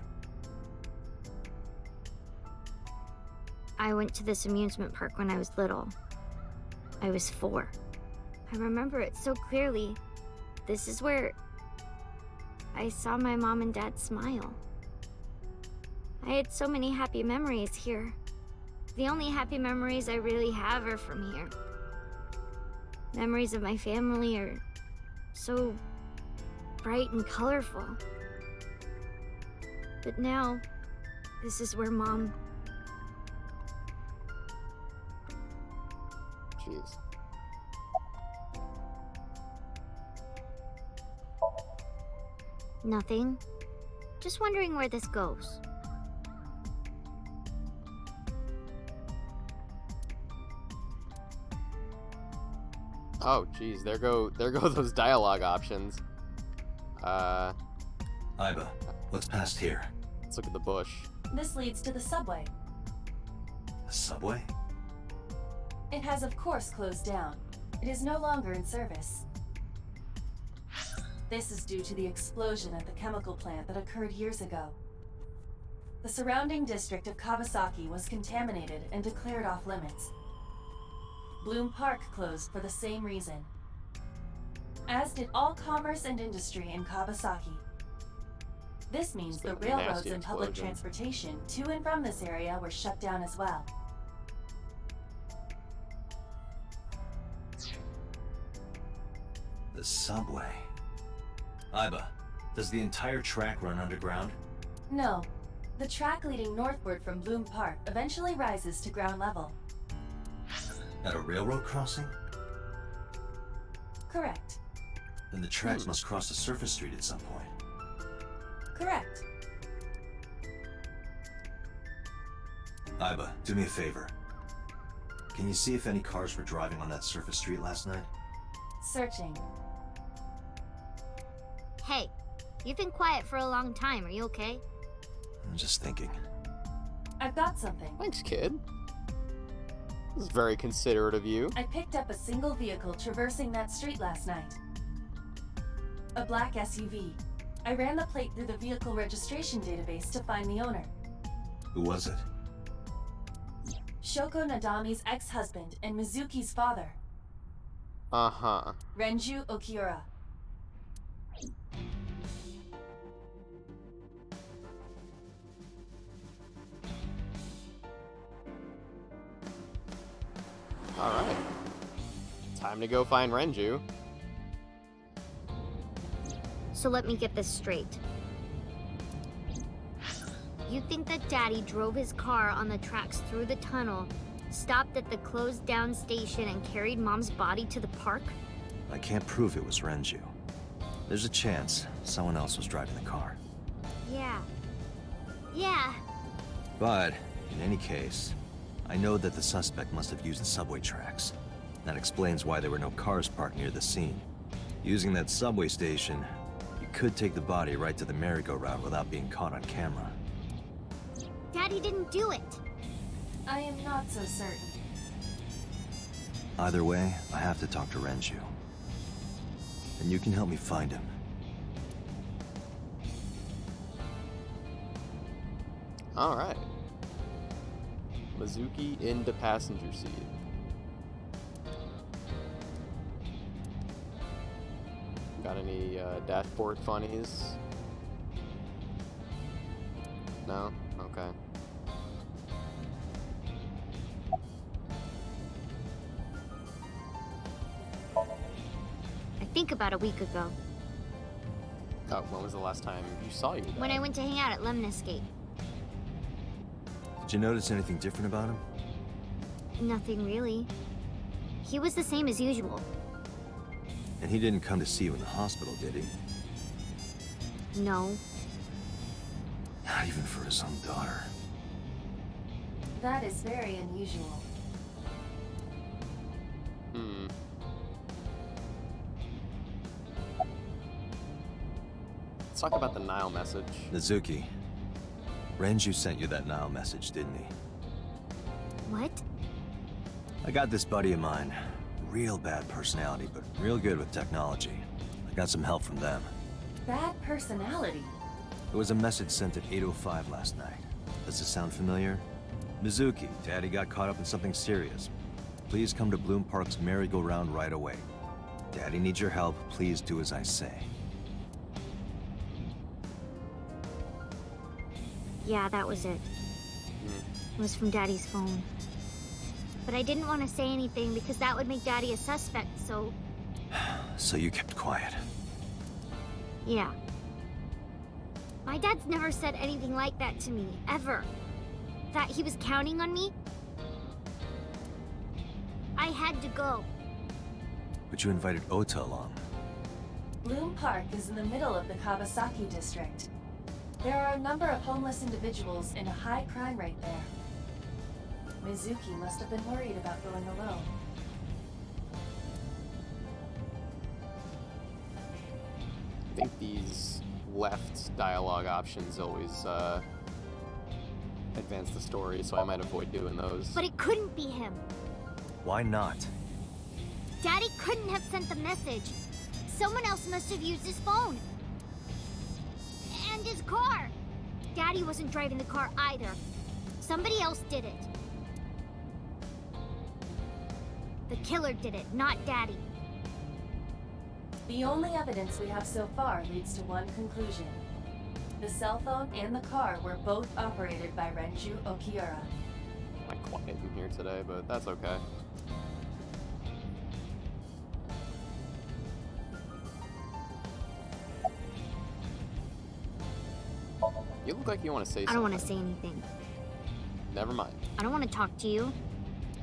I went to this amusement park when I was little. I was 4. I remember it so clearly. This is where I saw my mom and dad smile. I had so many happy memories here. The only happy memories I really have are from here. Memories of my family are so bright and colorful. But now, this is where Mom... Jeez. Nothing. Just wondering where this goes. Oh, geez, there go those dialogue options. Iba, what's past here? Let's look at the bush. This leads to the subway. The subway? It has, of course, closed down. It is no longer in service. This is due to the explosion at the chemical plant that occurred years ago. The surrounding district of Kawasaki was contaminated and declared off limits. Bloom Park closed for the same reason, as did all commerce and industry in Kawasaki. This means It's the gonna be a railroads nasty and public explosion. transportation to and from this area were shut down as well. The subway. Iba, does the entire track run underground? No. The track leading northward from Bloom Park eventually rises to ground level. At a railroad crossing? Correct. Then the tracks must cross a surface street at some point. Correct. Iba, do me a favor. Can you see if any cars were driving on that surface street last night? Searching. Hey, you've been quiet for a long time. Are you okay? I'm just thinking. I've got something. Thanks, kid. This is very considerate of you. I picked up a single vehicle traversing that street last night. A black SUV. I ran the plate through the vehicle registration database to find the owner. Who was it? Shoko Nadami's ex-husband and Mizuki's father, Uh-huh. Renju Okiura. Alright. Time to go find Renju. So let me get this straight. You think that Daddy drove his car on the tracks through the tunnel, stopped at the closed down station, and carried Mom's body to the park? I can't prove it was Renju. There's a chance someone else was driving the car. Yeah. Yeah. But, in any case, I know that the suspect must have used the subway tracks. That explains why there were no cars parked near the scene. Using that subway station, you could take the body right to the merry-go-round without being caught on camera. Daddy didn't do it. I am not so certain. Either way, I have to talk to Renju. And you can help me find him. Alright. Mizuki in the passenger seat. Got any dashboard funnies? No? Okay. I think about a week ago, Oh, when was the last time you saw your dad? when I went to hang out at Lemniscape. Did you notice anything different about him? Nothing really. He was the same as usual. And he didn't come to see you in the hospital, did he? No. Not even for his own daughter. That is very unusual. Hmm. Let's talk about the Nile message. Mizuki, Renju sent you that Nile message, didn't he? What? I got this buddy of mine. Real bad personality, but real good with technology. I got some help from them. Bad personality. It was a message sent at 8:05 last night. Does it sound familiar? Mizuki, Daddy got caught up in something serious. Please come to Bloom Park's merry-go-round right away. Daddy needs your help. Please do as I say. Yeah, that was it. It was from Daddy's phone. But I didn't want to say anything because that would make Daddy a suspect, so... So you kept quiet. yeah. My dad's never said anything like that to me, ever. That he was counting on me. I had to go. But you invited Ota along. Bloom Park is in the middle of the Kawasaki district. There are a number of homeless individuals and a high crime rate there. Mizuki must have been worried about going alone. think these left dialogue options always advance the story, so I might avoid doing those. But it couldn't be him. Why not? Daddy couldn't have sent the message. Someone else must have used his phone. And his car. Daddy wasn't driving the car either. Somebody else did it. The killer did it, not Daddy. The only evidence we have so far leads to one conclusion. The cell phone and the car were both operated by Renju Okiura. I'm quiet in here today, but that's okay. You look like you want to say something. I don't want to say anything. Never mind. I don't want to talk to you.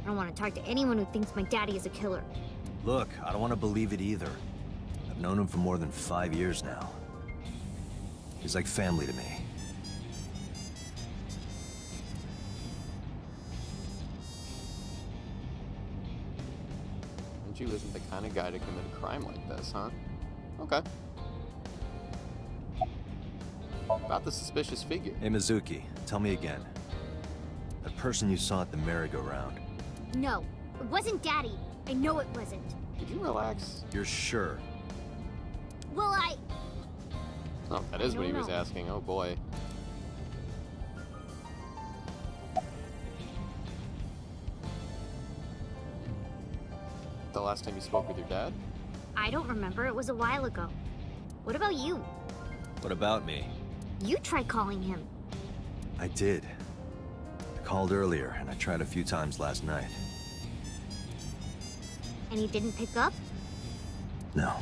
I don't want to talk to anyone who thinks my daddy is a killer. Look, I don't want to believe it either. I've known him for more than 5 years now. He's like family to me. Renju isn't the kind of guy to commit a crime like this, huh? Okay. About the suspicious figure. Hey, Mizuki, tell me again. That person you saw at the merry-go-round. No, it wasn't Daddy. I know it wasn't. Could you relax? You're sure? Well, Oh, that is I what he don't was know. asking. Oh boy. The last time you spoke with your dad? I don't remember. It was a while ago. What about you? What about me? You tried calling him. I did. I called earlier, and I tried a few times last night. And he didn't pick up? No.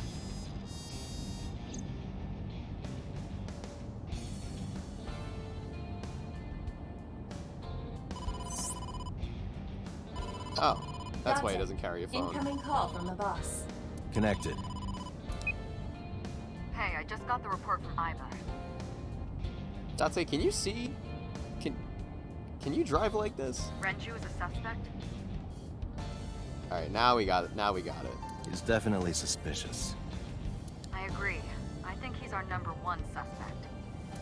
Oh, that's why he Dante, doesn't carry a phone. Incoming call from the boss. Connected. Hey, I just got the report from Iva. Date, can you see? Can you drive like this? Renju is a suspect? Alright, now we got it. Now we got it. He's definitely suspicious. I agree. I think he's our number one suspect.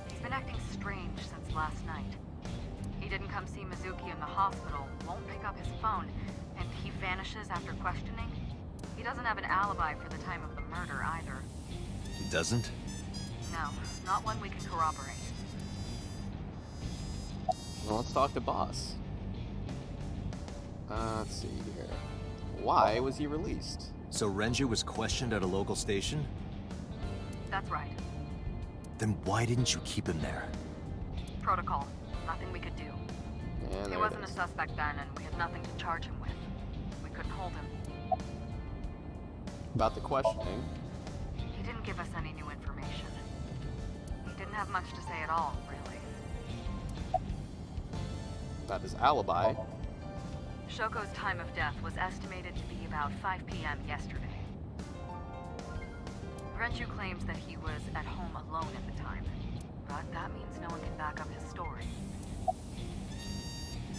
He's been acting strange since last night. He didn't come see Mizuki in the hospital, won't pick up his phone, and he vanishes after questioning. He doesn't have an alibi for the time of the murder either. He doesn't? No, not one we can corroborate. Well, let's talk to boss. Let's see here. Why was he released? So Renju was questioned at a local station? That's right. Then why didn't you keep him there? Protocol. Nothing we could do. And He there wasn't it a is. suspect then, and we had nothing to charge him with. We couldn't hold him. About the questioning. He didn't give us any new information. He didn't have much to say at all, really. About his alibi. Shoko's time of death was estimated to be about 5 p.m. yesterday. Renju claims that he was at home alone at the time, but that means no one can back up his story.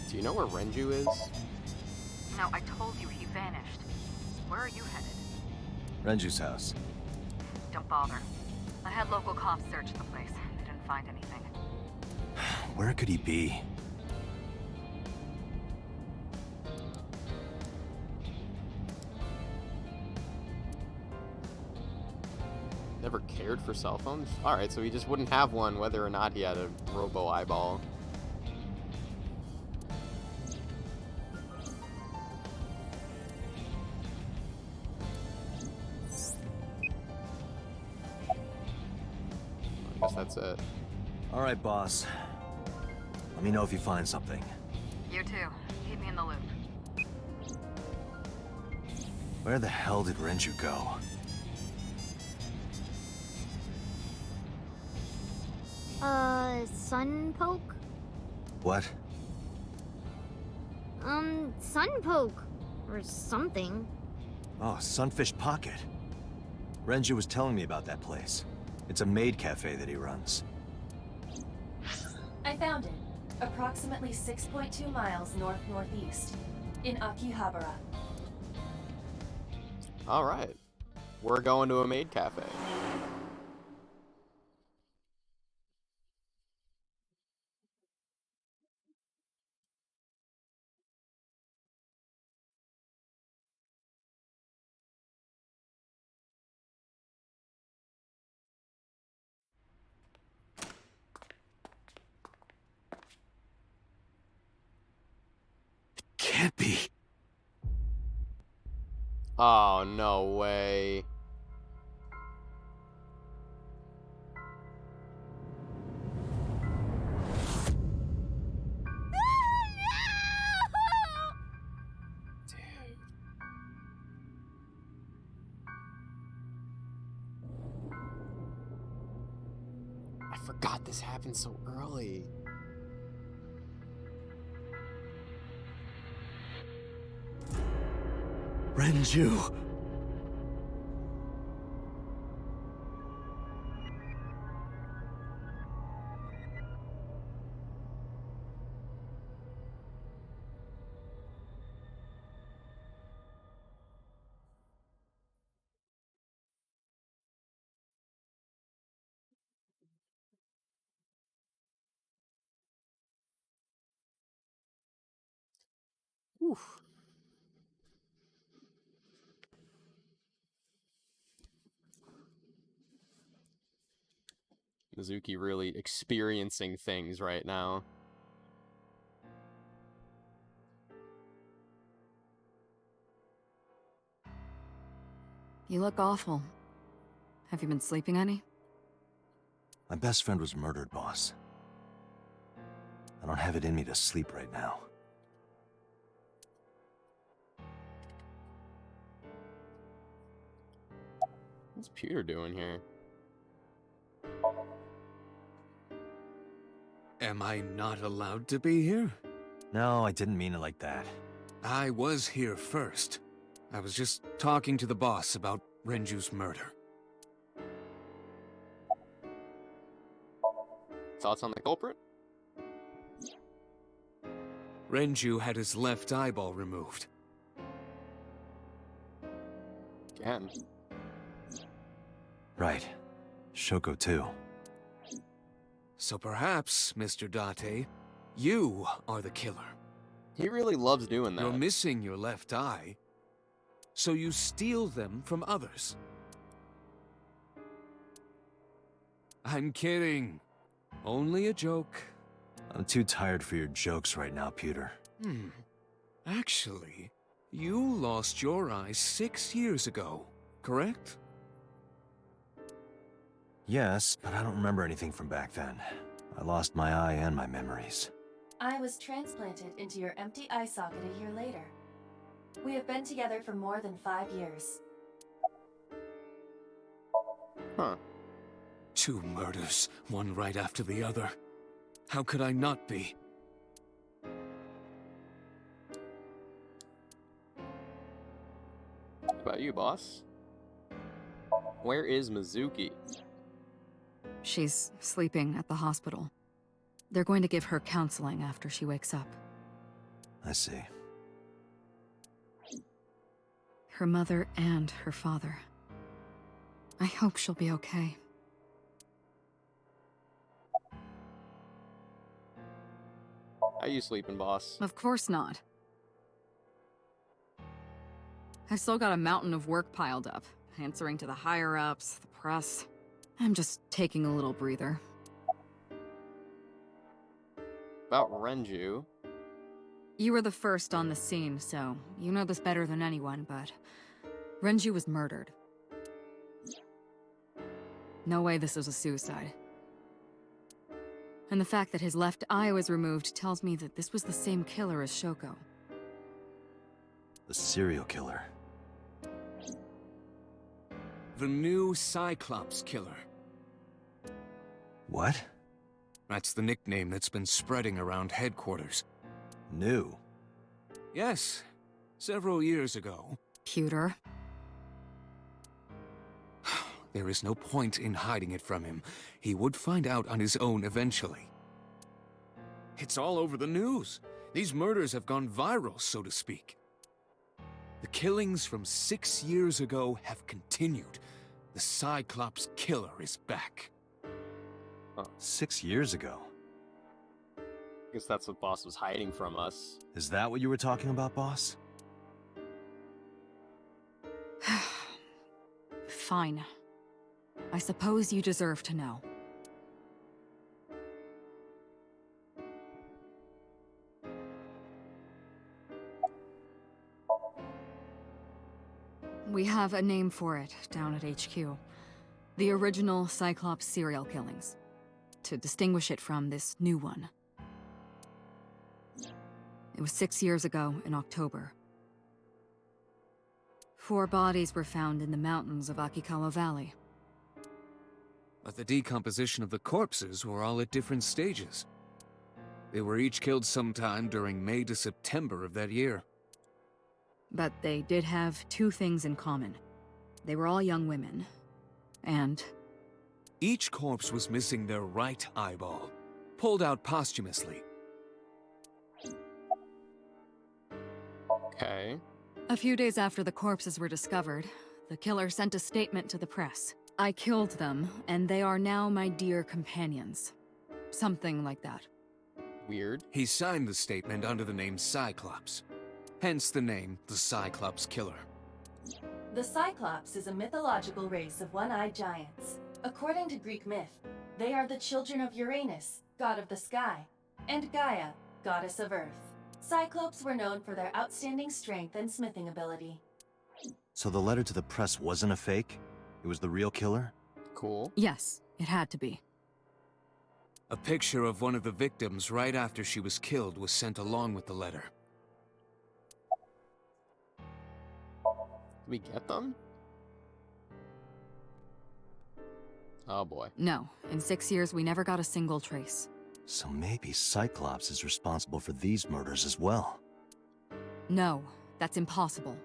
Do you know where Renju is? No, I told you he vanished. Where are you headed? Renju's house. Don't bother. I had local cops search the place. They didn't find anything. Where could he be? Never cared for cell phones? Alright, so he just wouldn't have one whether or not he had a robo eyeball. I guess that's it. All right, boss. Let me know if you find something. You too. Keep me in the loop. Where the hell did Renju go? Sunpoke? What? Sunpoke. Or something. Oh, Sunfish Pocket. Renju was telling me about that place. It's a maid cafe that he runs. I found it. Approximately 6.2 miles north-northeast. In Akihabara. Alright. We're going to a maid cafe. Oh, no way. Dude. I forgot this happened so early. Renju! Oof. Mizuki really experiencing things right now. You look awful. Have you been sleeping any? My best friend was murdered, boss. I don't have it in me to sleep right now. What's Peter doing here? Am I not allowed to be here? No, I didn't mean it like that. I was here first. I was just talking to the boss about Renju's murder. Thoughts on the culprit? Renju had his left eyeball removed. Again. Right. Shoko too. So perhaps, Mr. Date, you are the killer. He really loves doing that. You're missing your left eye, so you steal them from others. I'm kidding. Only a joke. I'm too tired for your jokes right now, Peter. Actually, you lost your eye 6 years ago, correct? Yes, but I don't remember anything from back then. I lost my eye and my memories. I was transplanted into your empty eye socket a year later. We have been together for more than 5 years. Huh. 2 murders, one right after the other. How could I not be? What about you, boss? Where is Mizuki? She's sleeping at the hospital. They're going to give her counseling after she wakes up. I see. Her mother and her father. I hope she'll be okay. How you sleeping, boss? Of course not. I've still got a mountain of work piled up, answering to the higher-ups, the press. I'm just taking a little breather. About Renju. You were the first on the scene, so you know this better than anyone, but Renju was murdered. No way this was a suicide. And the fact that his left eye was removed tells me that this was the same killer as Shoko. The serial killer. The new Cyclops killer. What? That's the nickname that's been spreading around headquarters. New. Yes, several years ago. Pewter. There is no point in hiding it from him. He would find out on his own eventually. It's all over the news. These murders have gone viral, so to speak. The killings from 6 years ago have continued. The Cyclops killer is back. 6 years ago. I guess that's what boss was hiding from us. Is that what you were talking about, boss? Fine. I suppose you deserve to know. We have a name for it down at HQ. The original Cyclops serial killings. To distinguish it from this new one. It was 6 years ago in October. 4 bodies were found in the mountains of Akikawa Valley. But the decomposition of the corpses were all at different stages. They were each killed sometime during May to September of that year. But they did have 2 things in common. They were all young women. And Each corpse was missing their right eyeball, pulled out posthumously. Okay. a few days after the corpses were discovered, the killer sent a statement to the press. I killed them, and they are now my dear companions. Something like that. Weird. He signed the statement under the name Cyclops. Hence the name, the Cyclops Killer. The Cyclops is a mythological race of one-eyed giants. According to Greek myth, they are the children of Uranus, god of the sky, and Gaia, goddess of earth. Cyclopes were known for their outstanding strength and smithing ability. So the letter to the press wasn't a fake? It was the real killer? Cool. Yes, it had to be. A picture of one of the victims right after she was killed was sent along with the letter. Did we get them? Oh boy. No, in 6 years we never got a single trace. So maybe Cyclops is responsible for these murders as well. No, that's impossible.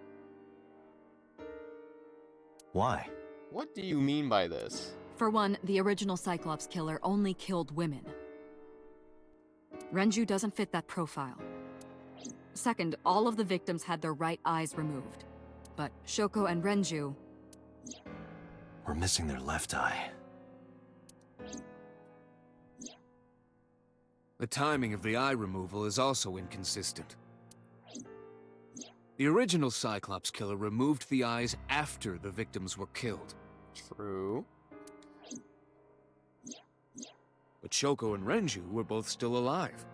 Why? What do you mean by this? For one, the original Cyclops killer only killed women. Renju doesn't fit that profile. Second, all of the victims had their right eyes removed. But Shoko and Renju... We're missing their left eye. The timing of the eye removal is also inconsistent. The original Cyclops Killer removed the eyes after the victims were killed. True. But Shoko and Renju were both still alive.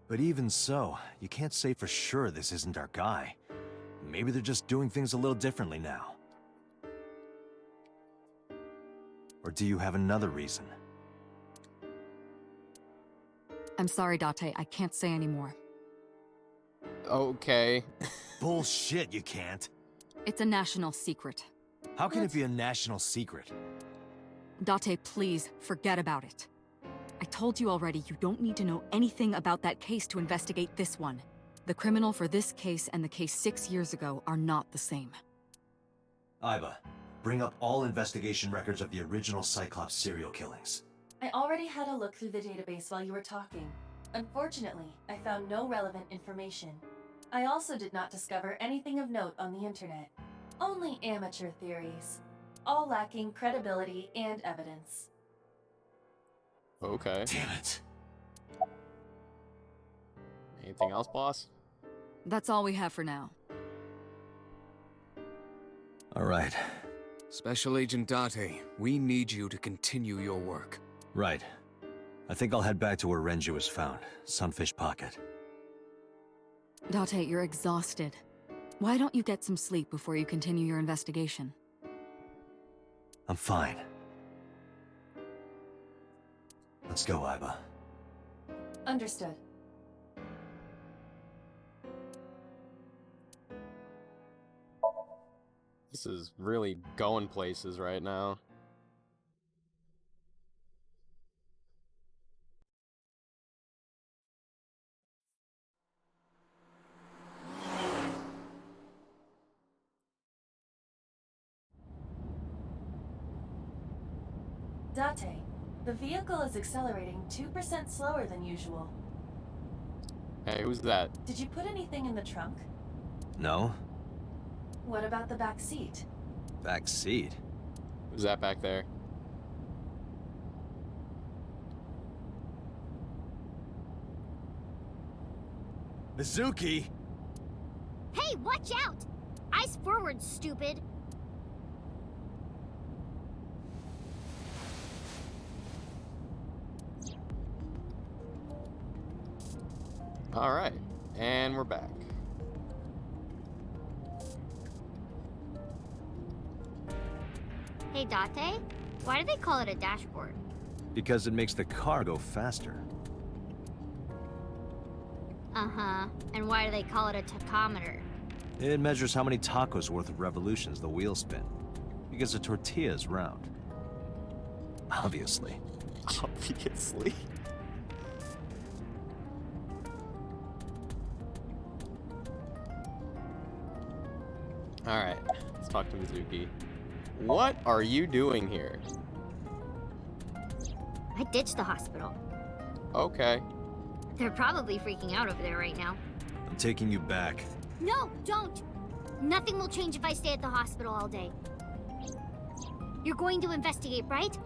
But even so, you can't say for sure this isn't our guy. Maybe they're just doing things a little differently now. Or do you have another reason? I'm sorry, Date, I can't say anymore. Okay. Bullshit, you can't. It's a national secret. How can it be a national secret? Date, please, forget about it. I told you already you don't need to know anything about that case to investigate this one. The criminal for this case and the case 6 years ago are not the same. Iba, bring up all investigation records of the original Cyclops serial killings. I already had a look through the database while you were talking. Unfortunately, I found no relevant information. I also did not discover anything of note on the internet. Only amateur theories, all lacking credibility and evidence. Okay. Damn it. Anything else, boss? That's all we have for now. All right. Special Agent Date, we need you to continue your work. Right. I think I'll head back to where Renju was found. Sunfish Pocket. Date, you're exhausted. Why don't you get some sleep before you continue your investigation? I'm fine. Let's go, Iba. Understood. This is really going places right now. Date, the vehicle is accelerating 2% slower than usual. Hey, who's that? Did you put anything in the trunk? No? What about the back seat? Back seat? Who's that back there? Mizuki! Hey, watch out! Eyes forward, stupid! Alright, and we're back. Hey, Date, why do they call it a dashboard? Because it makes the car go faster. Uh-huh. And why do they call it a tachometer? It measures how many tacos worth of revolutions the wheels spin. Because a tortilla is round. Obviously. Obviously. Alright, let's talk to Mizuki. What are you doing here? I ditched the hospital. Okay. They're probably freaking out over there right now. I'm taking you back. No, don't! Nothing will change if I stay at the hospital all day. You're going to investigate, right?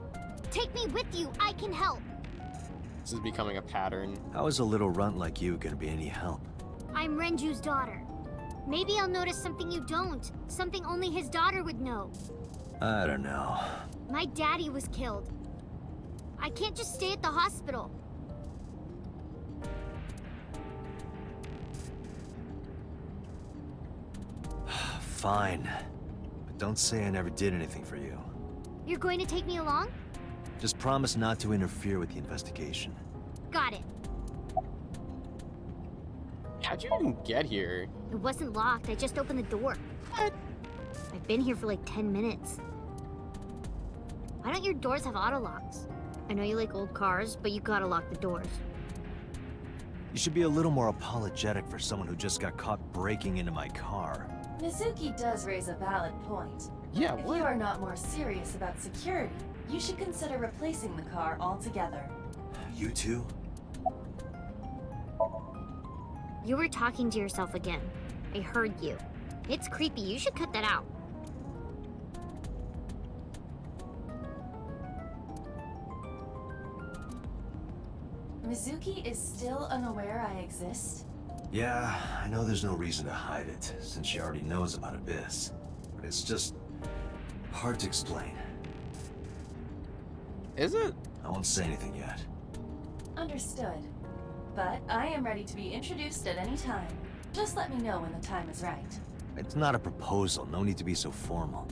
Take me with you. I can help. This is becoming a pattern. How is a little runt like you gonna be any help? I'm Renju's daughter. Maybe I'll notice something you don't. Something only his daughter would know. I don't know. My daddy was killed. I can't just stay at the hospital. Fine. But don't say I never did anything for you. You're going to take me along? Just promise not to interfere with the investigation. Got it. How'd you even get here? It wasn't locked. I just opened the door. What? I've been here for like 10 minutes. Why don't your doors have auto locks? I know you like old cars, but you gotta lock the doors. You should be a little more apologetic for someone who just got caught breaking into my car. Mizuki does raise a valid point. Yeah, If what? you are not more serious about security, you should consider replacing the car altogether. You too? You were talking to yourself again. I heard you. It's creepy. You should cut that out. Mizuki is still unaware I exist? Yeah, I know there's no reason to hide it, since she already knows about Abyss. But it's just hard to explain. Is it? I won't say anything yet. Understood. But I am ready to be introduced at any time. Just let me know when the time is right. It's not a proposal, no need to be so formal.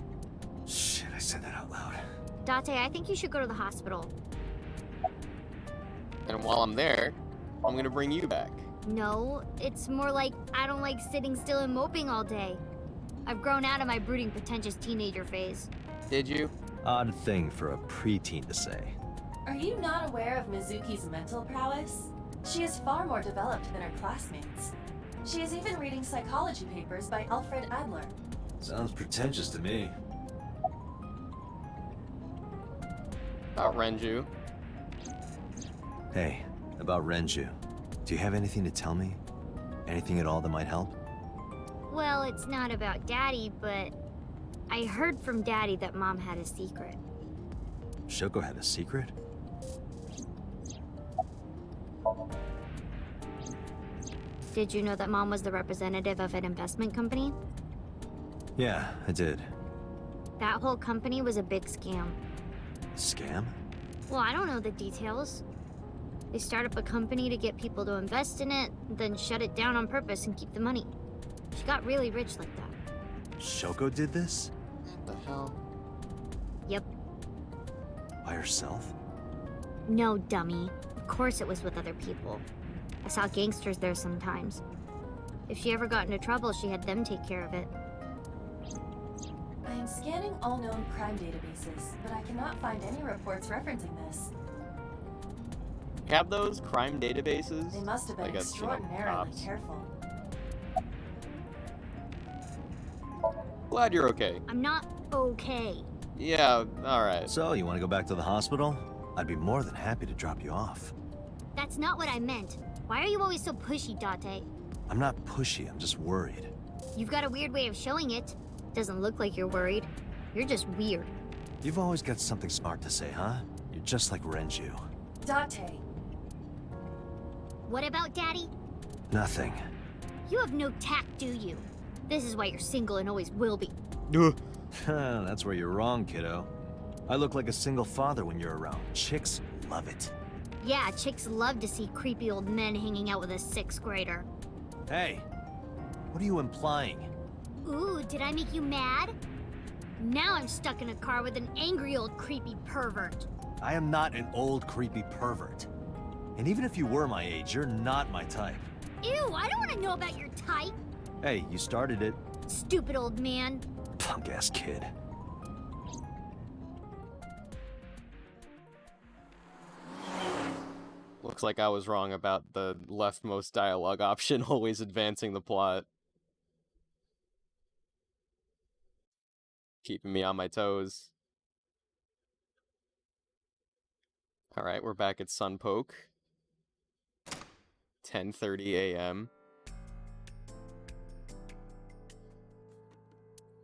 Shit, I said that out loud. Date, I think you should go to the hospital. And while I'm there, I'm gonna bring you back. No, it's more like I don't like sitting still and moping all day. I've grown out of my brooding, pretentious teenager phase. Did you? Odd thing for a preteen to say. Are you not aware of Mizuki's mental prowess? She is far more developed than her classmates. She is even reading psychology papers by Alfred Adler. Sounds pretentious to me. About Renju. Hey, about Renju. Do you have anything to tell me? Anything at all that might help? Well, it's not about Daddy, but I heard from Daddy that Mom had a secret. Shoko had a secret? Did you know that Mom was the representative of an investment company? Yeah, I did. That whole company was a big scam. Scam? Well, I don't know the details. They start up a company to get people to invest in it, then shut it down on purpose and keep the money. She got really rich like that. Shoko did this? What the hell? Yep. By herself? No, dummy. Of course it was with other people. I saw gangsters there sometimes. If she ever got into trouble, she had them take care of it. I am scanning all known crime databases, but I cannot find any reports referencing this. Have those crime databases? They must have been Like a, extraordinarily cops. careful. Glad you're okay. I'm not okay. Yeah, alright. So, you want to go back to the hospital? I'd be more than happy to drop you off. That's not what I meant. Why are you always so pushy, Date? I'm not pushy, I'm just worried. You've got a weird way of showing it. Doesn't look like you're worried. You're just weird. You've always got something smart to say, huh? You're just like Renju. Date, What about Daddy? Nothing. You have no tact, do you? This is why you're single and always will be. That's where you're wrong, kiddo. I look like a single father when you're around. Chicks love it. Yeah, chicks love to see creepy old men hanging out with a 6th grader. Hey, what are you implying? Ooh, did I make you mad? Now I'm stuck in a car with an angry old creepy pervert. I am not an old creepy pervert. And even if you were my age, you're not my type. Ew, I don't want to know about your type. Hey, you started it. Stupid old man. Punk-ass kid. Looks like I was wrong about the leftmost dialogue option always advancing the plot. Keeping me on my toes. Alright, we're back at Sunpoke. 10:30 a.m.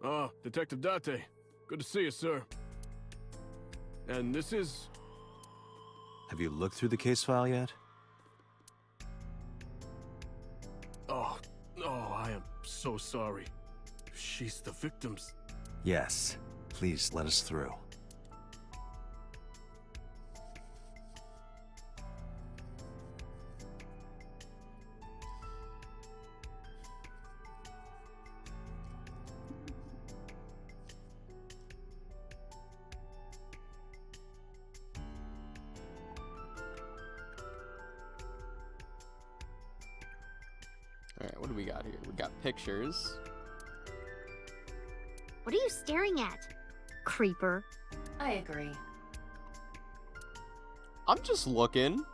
Ah, Detective Date. Good to see you, sir. And this is... Have you looked through the case file yet? Oh, I am so sorry. She's the victim's... Yes. Please let us through. Alright, what do we got here? We got pictures. What are you staring at? Creeper. I agree. I'm just looking.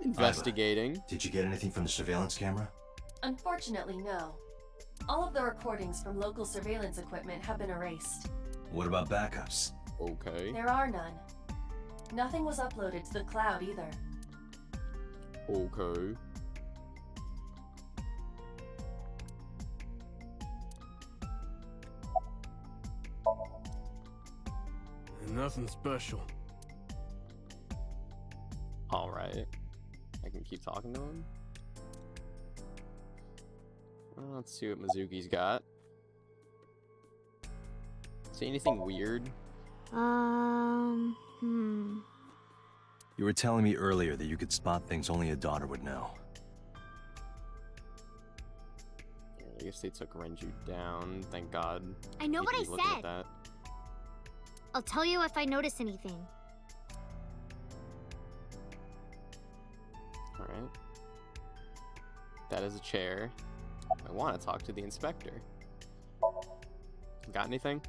Investigating. Did you get anything from the surveillance camera? Unfortunately, no. All of the recordings from local surveillance equipment have been erased. What about backups? Okay. There are none. Nothing was uploaded to the cloud either. Okay. Nothing special. Alright. I can keep talking to him. Well, let's see what Mizuki's got. See anything weird? You were telling me earlier that you could spot things only a daughter would know. Yeah, I guess they took Renju down, thank God. I know what I Looking at said. that. I'll tell you if I notice anything. Alright. That is a chair. I want to talk to the inspector. Got anything?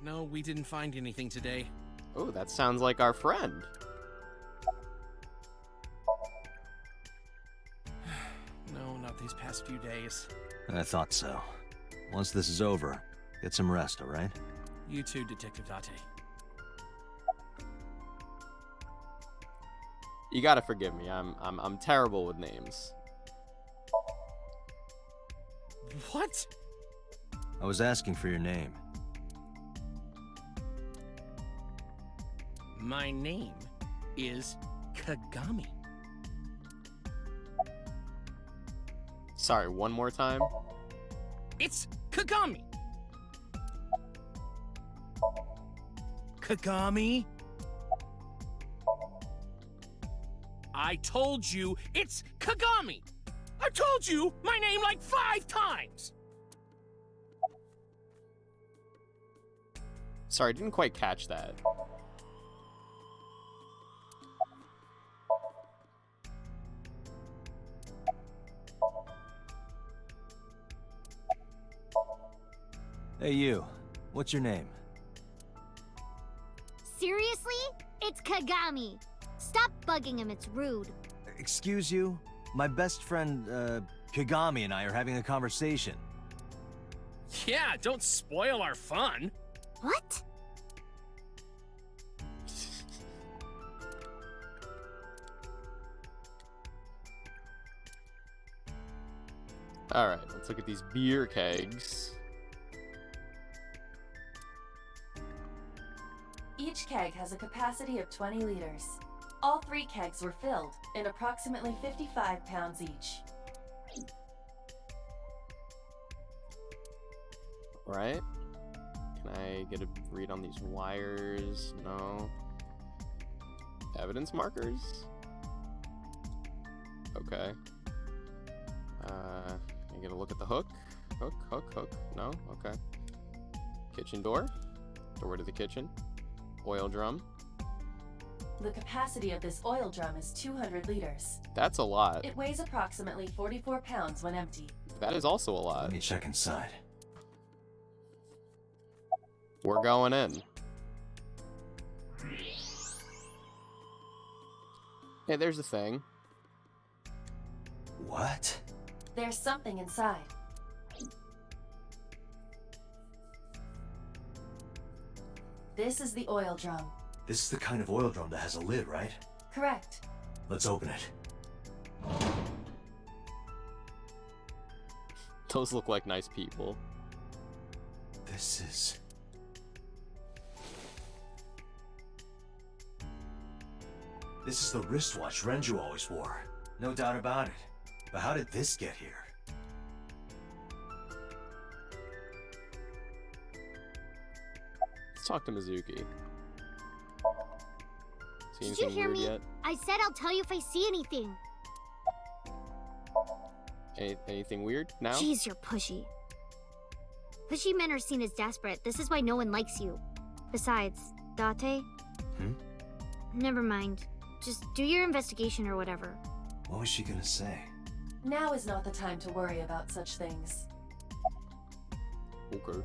No, we didn't find anything today. Oh, that sounds like our friend. No, not these past few days. I thought so. Once this is over, get some rest, all right? You too, Detective Date. You gotta forgive me. I'm terrible with names. What? I was asking for your name. My name is Kagami. Sorry, one more time. It's Kagami. Kagami? I told you it's Kagami. I've told you my name like 5 times. Sorry, I didn't quite catch that. Hey, you. What's your name? Seriously? It's Kagami. Stop bugging him, it's rude. Excuse you? My best friend, Kagami and I are having a conversation. Yeah, don't spoil our fun. What? Alright, let's look at these beer kegs. Each keg has a capacity of 20 liters. All 3 kegs were filled, in approximately 55 pounds each. Right? Can I get a read on these wires? No. Evidence markers? Okay. You gonna look at the hook? Hook. No? Okay. Kitchen door. Door to the kitchen. Oil drum. The capacity of this oil drum is 200 liters. That's a lot. It weighs approximately 44 pounds when empty. That is also a lot. Let me check inside. We're going in. Hey, there's the thing. What? There's something inside. This is the oil drum. This is the kind of oil drum that has a lid, right? Correct. Let's open it. Those look like nice people. This is... This is the wristwatch Renju always wore. No doubt about it. But how did this get here? Let's talk to Mizuki. See Did you anything hear weird me? yet? I said I'll tell you if I see anything. Anything weird now? Jeez, you're pushy. Pushy men are seen as desperate. This is why no one likes you. Besides, Date? Never mind. Just do your investigation or whatever. What was she gonna say? Now is not the time to worry about such things. Okay.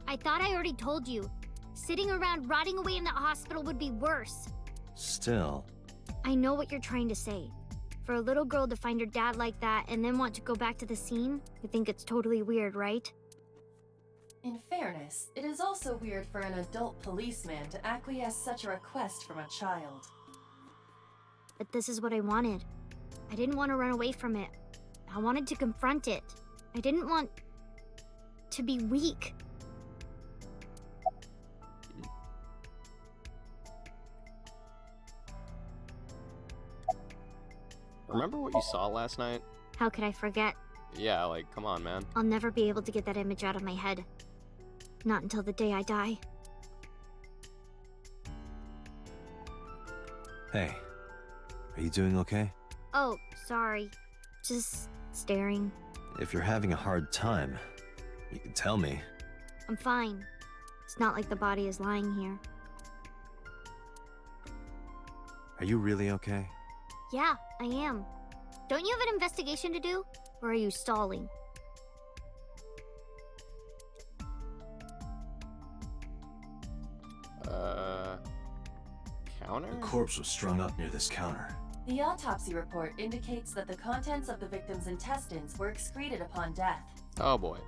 I thought I already told you. Sitting around rotting away in that hospital would be worse. Still... I know what you're trying to say. For a little girl to find her dad like that and then want to go back to the scene, you think it's totally weird, right? In fairness, it is also weird for an adult policeman to acquiesce such a request from a child. But this is what I wanted. I didn't want to run away from it. I wanted to confront it. I didn't want to be weak. Remember what you saw last night? How could I forget? Yeah, like, come on, man. I'll never be able to get that image out of my head. Not until the day I die. Hey. Are you doing okay? Oh, sorry. Just staring. If you're having a hard time, you can tell me. I'm fine. It's not like the body is lying here. Are you really okay? Yeah, I am. Don't you have an investigation to do? Or are you stalling? Counter? The corpse was strung up near this counter. The autopsy report indicates that the contents of the victim's intestines were excreted upon death. Oh boy.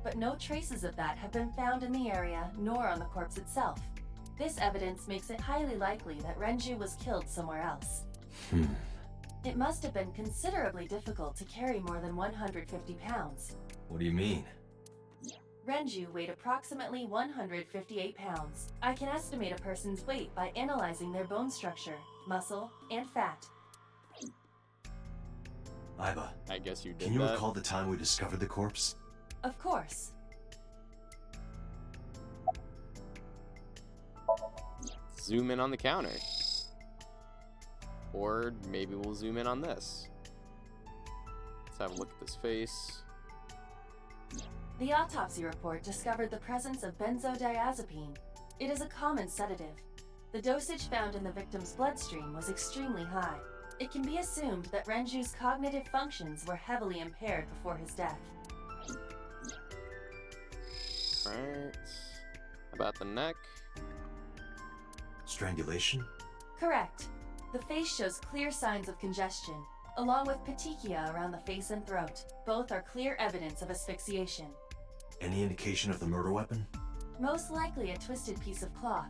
But no traces of that have been found in the area nor on the corpse itself. This evidence makes it highly likely that Renju was killed somewhere else. It must have been considerably difficult to carry more than 150 pounds. What do you mean? Renju weighed approximately 158 pounds. I can estimate a person's weight by analyzing their bone structure, muscle, and fat. Aiba, I guess you did can you that. recall the time we discovered the corpse? Of course. Zoom in on the counter. Or maybe we'll zoom in on this. Let's have a look at this face. The autopsy report discovered the presence of benzodiazepine. It is a common sedative. The dosage found in the victim's bloodstream was extremely high. It can be assumed that Renju's cognitive functions were heavily impaired before his death. Right. About the neck. Strangulation? Correct. The face shows clear signs of congestion, along with petechia around the face and throat. Both are clear evidence of asphyxiation. Any indication of the murder weapon? Most likely a twisted piece of cloth.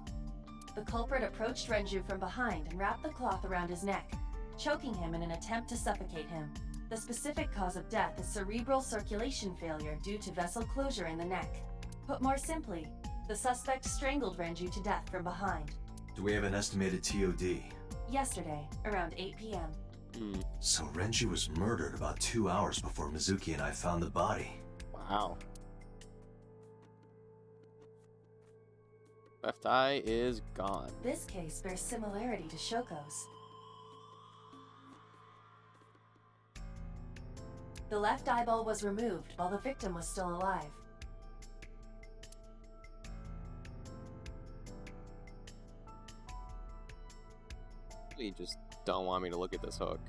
The culprit approached Renju from behind and wrapped the cloth around his neck, choking him in an attempt to suffocate him. The specific cause of death is cerebral circulation failure due to vessel closure in the neck. Put more simply, the suspect strangled Renju to death from behind. Do we have an estimated TOD? Yesterday, around 8 p.m. So Renju was murdered about 2 hours before Mizuki and I found the body. Wow. Left eye is gone. This case bears similarity to Shoko's. The left eyeball was removed while the victim was still alive. You just don't want me to look at this hook.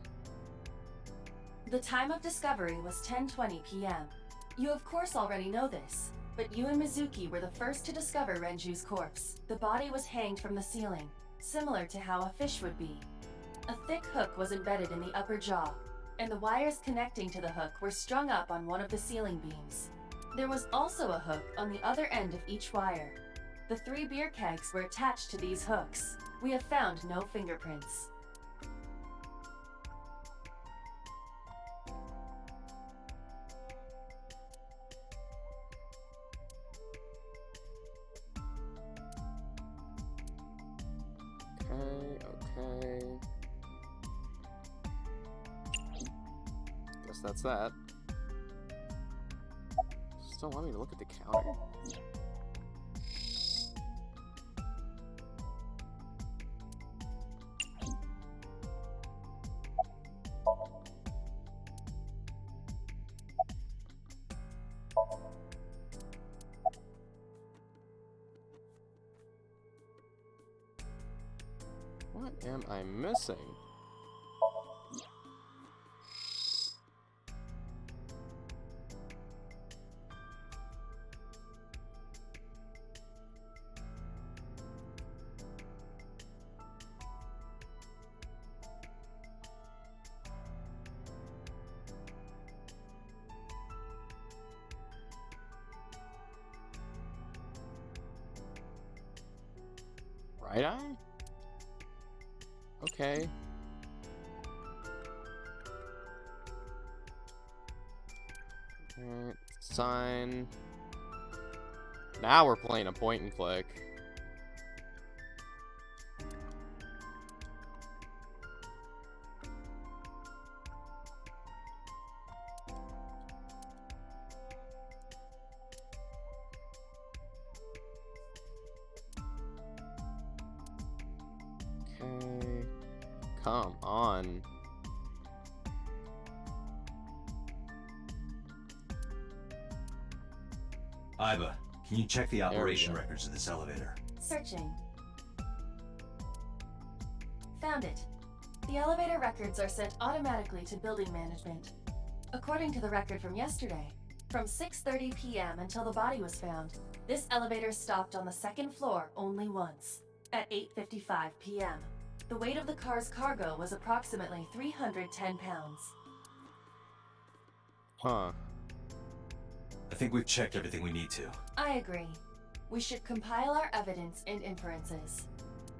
The time of discovery was 10:20 p.m. You of course already know this, but you and Mizuki were the first to discover Renju's corpse. The body was hanged from the ceiling, similar to how a fish would be. A thick hook was embedded in the upper jaw, and the wires connecting to the hook were strung up on one of the ceiling beams. There was also a hook on the other end of each wire. The 3 beer kegs were attached to these hooks. We have found no fingerprints. Okay. Guess that's that. Still want me to look at the counter? What am I missing? Right eye? Okay. Alright, sign. Now we're playing a point and click. Okay. Come on. Iba, can you check the operation go. records of this elevator? Searching. Found it. The elevator records are sent automatically to building management. According to the record from yesterday, from 6:30 p.m. until the body was found, this elevator stopped on the second floor only once, at 8:55 p.m. The weight of the car's cargo was approximately 310 pounds. Huh. I think we've checked everything we need to. I agree. We should compile our evidence and inferences.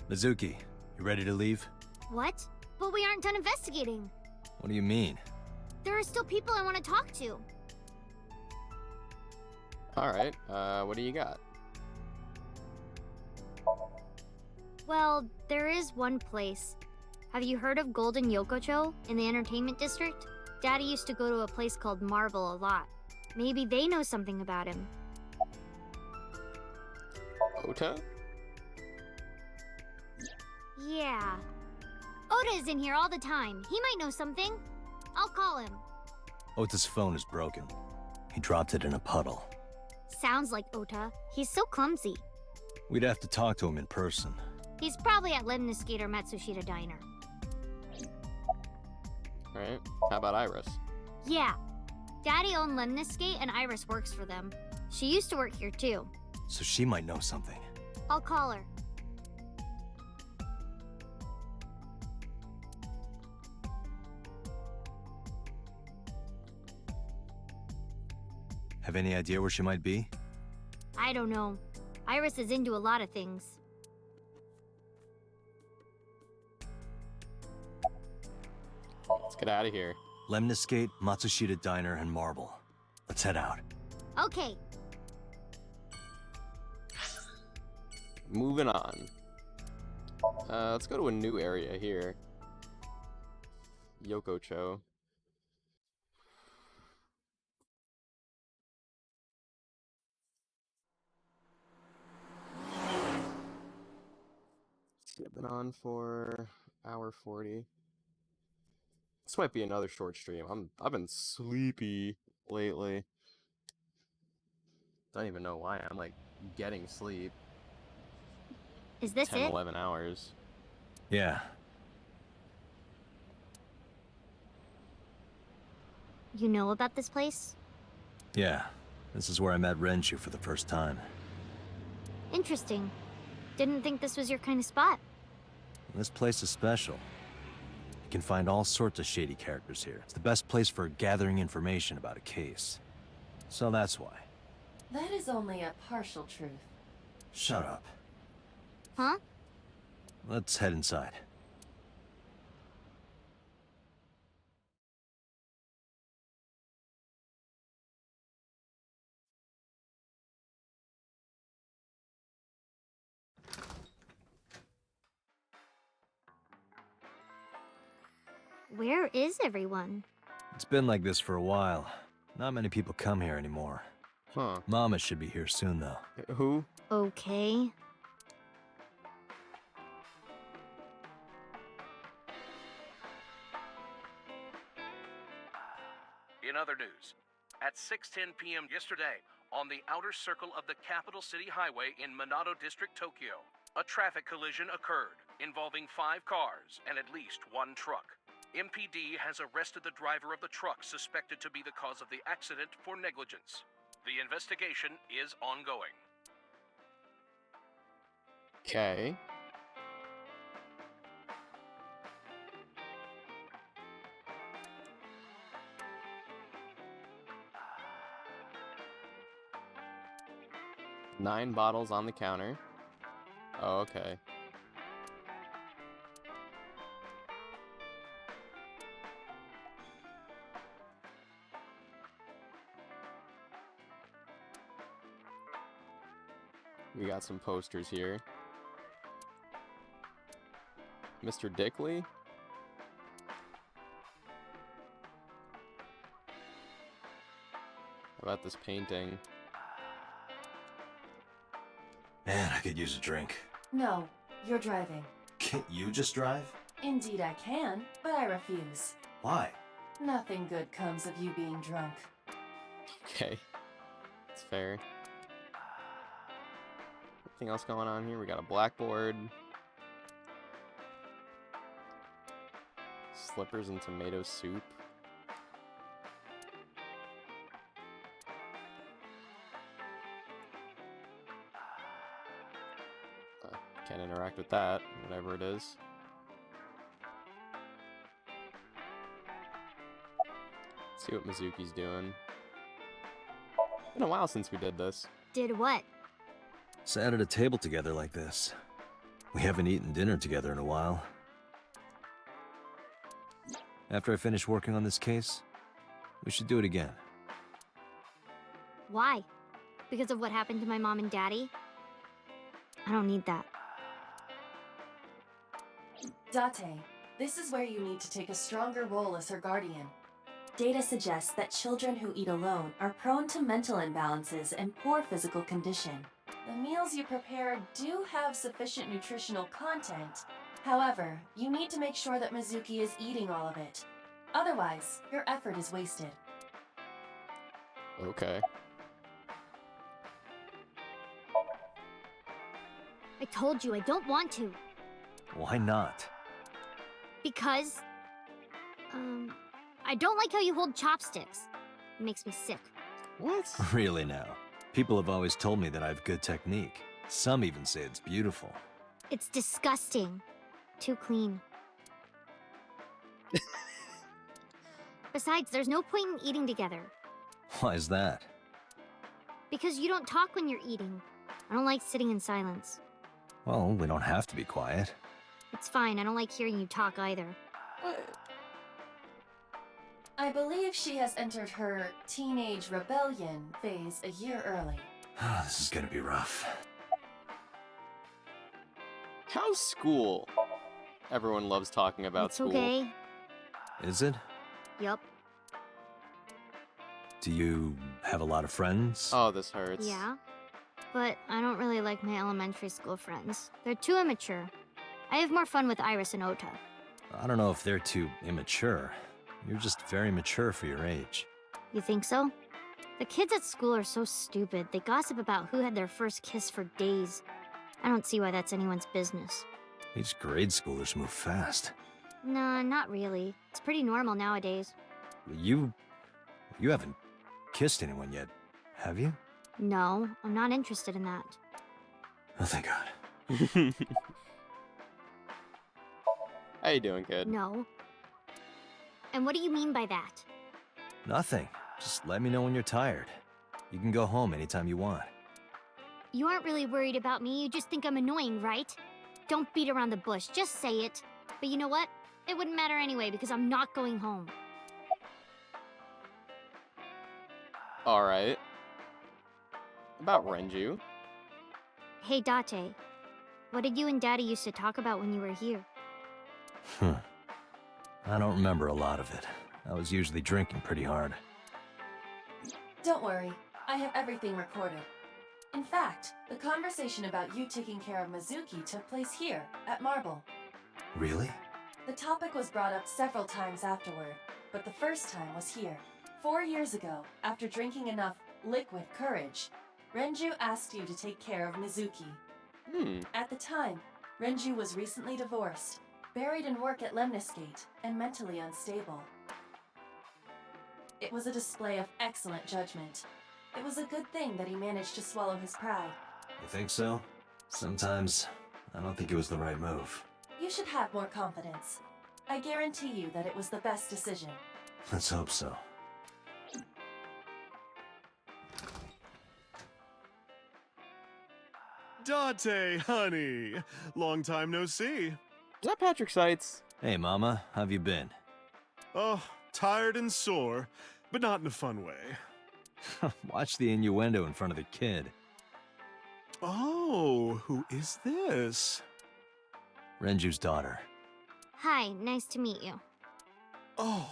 Mizuki, you ready to leave? What? But we aren't done investigating. What do you mean? There are still people I want to talk to. Alright, what do you got? Well, there is one place. Have you heard of Golden Yokocho in the entertainment district? Daddy used to go to a place called Marble a lot. Maybe they know something about him. Ota? Yeah. Oda is in here all the time. He might know something. I'll call him. Ota's phone is broken. He dropped it in a puddle. Sounds like Ota. He's so clumsy. We'd have to talk to him in person. He's probably at Lemniscate or Matsushita Diner. Alright, how about Iris? Yeah. Daddy owned Lemniscate and Iris works for them. She used to work here too. So she might know something. I'll call her. Have any idea where she might be? I don't know. Iris is into a lot of things. Let's get out of here. Lemniscate, Matsushita Diner, and Marble. Let's head out. Okay. Moving on. Let's go to a new area here. Yokocho. See, I've been on for hour 40. This might be another short stream. I've been sleepy lately. Don't even know why. I'm like getting sleep. Is this 10, it? 11 hours. Yeah. You know about this place? Yeah. This is where I met Renshu for the first time. Interesting. Didn't think this was your kind of spot. This place is special. You can find all sorts of shady characters here. It's the best place for gathering information about a case. So that's why. That is only a partial truth. Shut up. Huh? Let's head inside. Where is everyone? It's been like this for a while. Not many people come here anymore. Huh. Mama should be here soon, though. Who? Okay. In other news, at 6:10 p.m. yesterday, on the outer circle of the Capital City Highway in Minato District, Tokyo, a traffic collision occurred involving 5 cars and at least 1 truck. MPD has arrested the driver of the truck suspected to be the cause of the accident for negligence. The investigation is ongoing. Okay. Nine bottles on the counter. Oh, okay. We got some posters here. Mr. Dickley? How about this painting? Man, I could use a drink. No, you're driving. Can't you just drive? Indeed I can, but I refuse. Why? Nothing good comes of you being drunk. Okay. That's fair. Anything else going on here? We got a blackboard. Slippers and tomato soup. Can't interact with that, whatever it is. Let's see what Mizuki's doing. Been a while since we did this. Did what? Sat at a table together like this. We haven't eaten dinner together in a while. After I finish working on this case, we should do it again. Why? Because of what happened to my mom and daddy? I don't need that. Date, this is where you need to take a stronger role as her guardian. Data suggests that children who eat alone are prone to mental imbalances and poor physical condition. The meals you prepare do have sufficient nutritional content. However, you need to make sure that Mizuki is eating all of it. Otherwise, your effort is wasted. Okay. I told you I don't want to. Why not? Because... I don't like how you hold chopsticks. It makes me sick. What? Really now? People have always told me that I have good technique. Some even say it's beautiful. It's disgusting. Too clean. Besides, there's no point in eating together. Why is that? Because you don't talk when you're eating. I don't like sitting in silence. Well, we don't have to be quiet. It's fine, I don't like hearing you talk either. I believe she has entered her teenage rebellion phase a year early. This is gonna be rough. How's school? Everyone loves talking about It's school. okay. Is it? Yup. Do you have a lot of friends? Oh, this hurts. Yeah. But I don't really like my elementary school friends. They're too immature. I have more fun with Iris and Ota. I don't know if they're too immature. You're just very mature for your age. You think so? The kids at school are so stupid. They gossip about who had their first kiss for days. I don't see why that's anyone's business. These grade schoolers move fast. Nah, not really. It's pretty normal nowadays. You haven't kissed anyone yet, have you? No, I'm not interested in that. Oh, thank God. How you doing, kid? No. And what do you mean by that? Nothing. Just let me know when you're tired. You can go home anytime you want. You aren't really worried about me, you just think I'm annoying, right? Don't beat around the bush, just say it. But you know what? It wouldn't matter anyway because I'm not going home. Alright. About Renju. Hey, Date. What did you and Daddy used to talk about when you were here? I don't remember a lot of it. I was usually drinking pretty hard. Don't worry, I have everything recorded. In fact, the conversation about you taking care of Mizuki took place here, at Marble. Really? The topic was brought up several times afterward, but the first time was here. 4 years ago, after drinking enough liquid courage, Renju asked you to take care of Mizuki. At the time, Renju was recently divorced, buried in work at Lemniscate, and mentally unstable. It was a display of excellent judgment. It was a good thing that he managed to swallow his pride. You think so? Sometimes, I don't think it was the right move. You should have more confidence. I guarantee you that it was the best decision. Let's hope so. Date, honey. Long time no see. Is that Patrick Seitz? Hey, Mama, how've you been? Oh, tired and sore, but not in a fun way. Watch the innuendo in front of the kid. Oh, who is this? Renju's daughter. Hi, nice to meet you. Oh,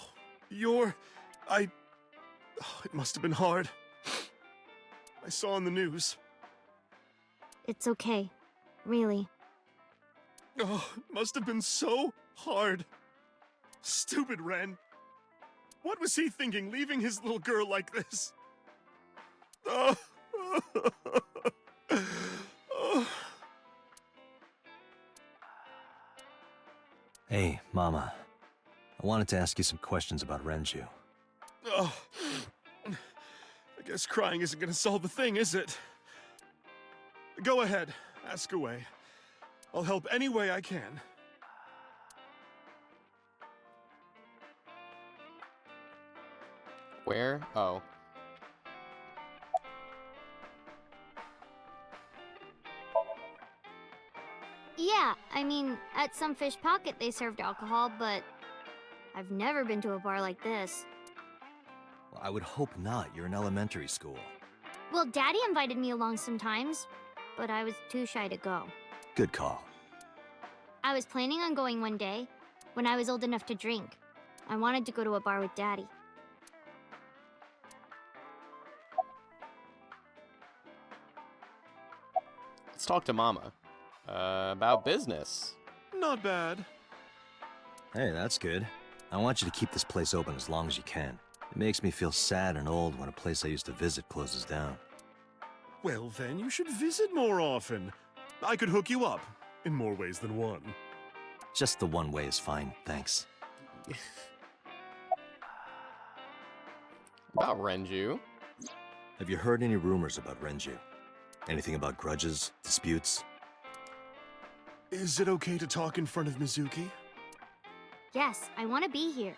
it must have been hard. I saw on the news. It's okay. Really. Oh, it must have been so hard. Stupid Ren. What was he thinking, leaving his little girl like this? Oh. Oh. Hey, Mama. I wanted to ask you some questions about Renju. Oh. I guess crying isn't gonna solve the thing, is it? Go ahead, ask away. I'll help any way I can. Where? Oh. Yeah, I mean, at some fish pocket they served alcohol, but I've never been to a bar like this. Well, I would hope not. You're in elementary school. Well, Daddy invited me along sometimes, but I was too shy to go. Good call. I was planning on going one day, when I was old enough to drink. I wanted to go to a bar with Daddy. Let's talk to Mama. About business. Not bad. Hey, that's good. I want you to keep this place open as long as you can. It makes me feel sad and old when a place I used to visit closes down. Well, then you should visit more often. I could hook you up, in more ways than one. Just the one way is fine, thanks. About Renju. Have you heard any rumors about Renju? Anything about grudges, disputes? Is it okay to talk in front of Mizuki? Yes, I want to be here.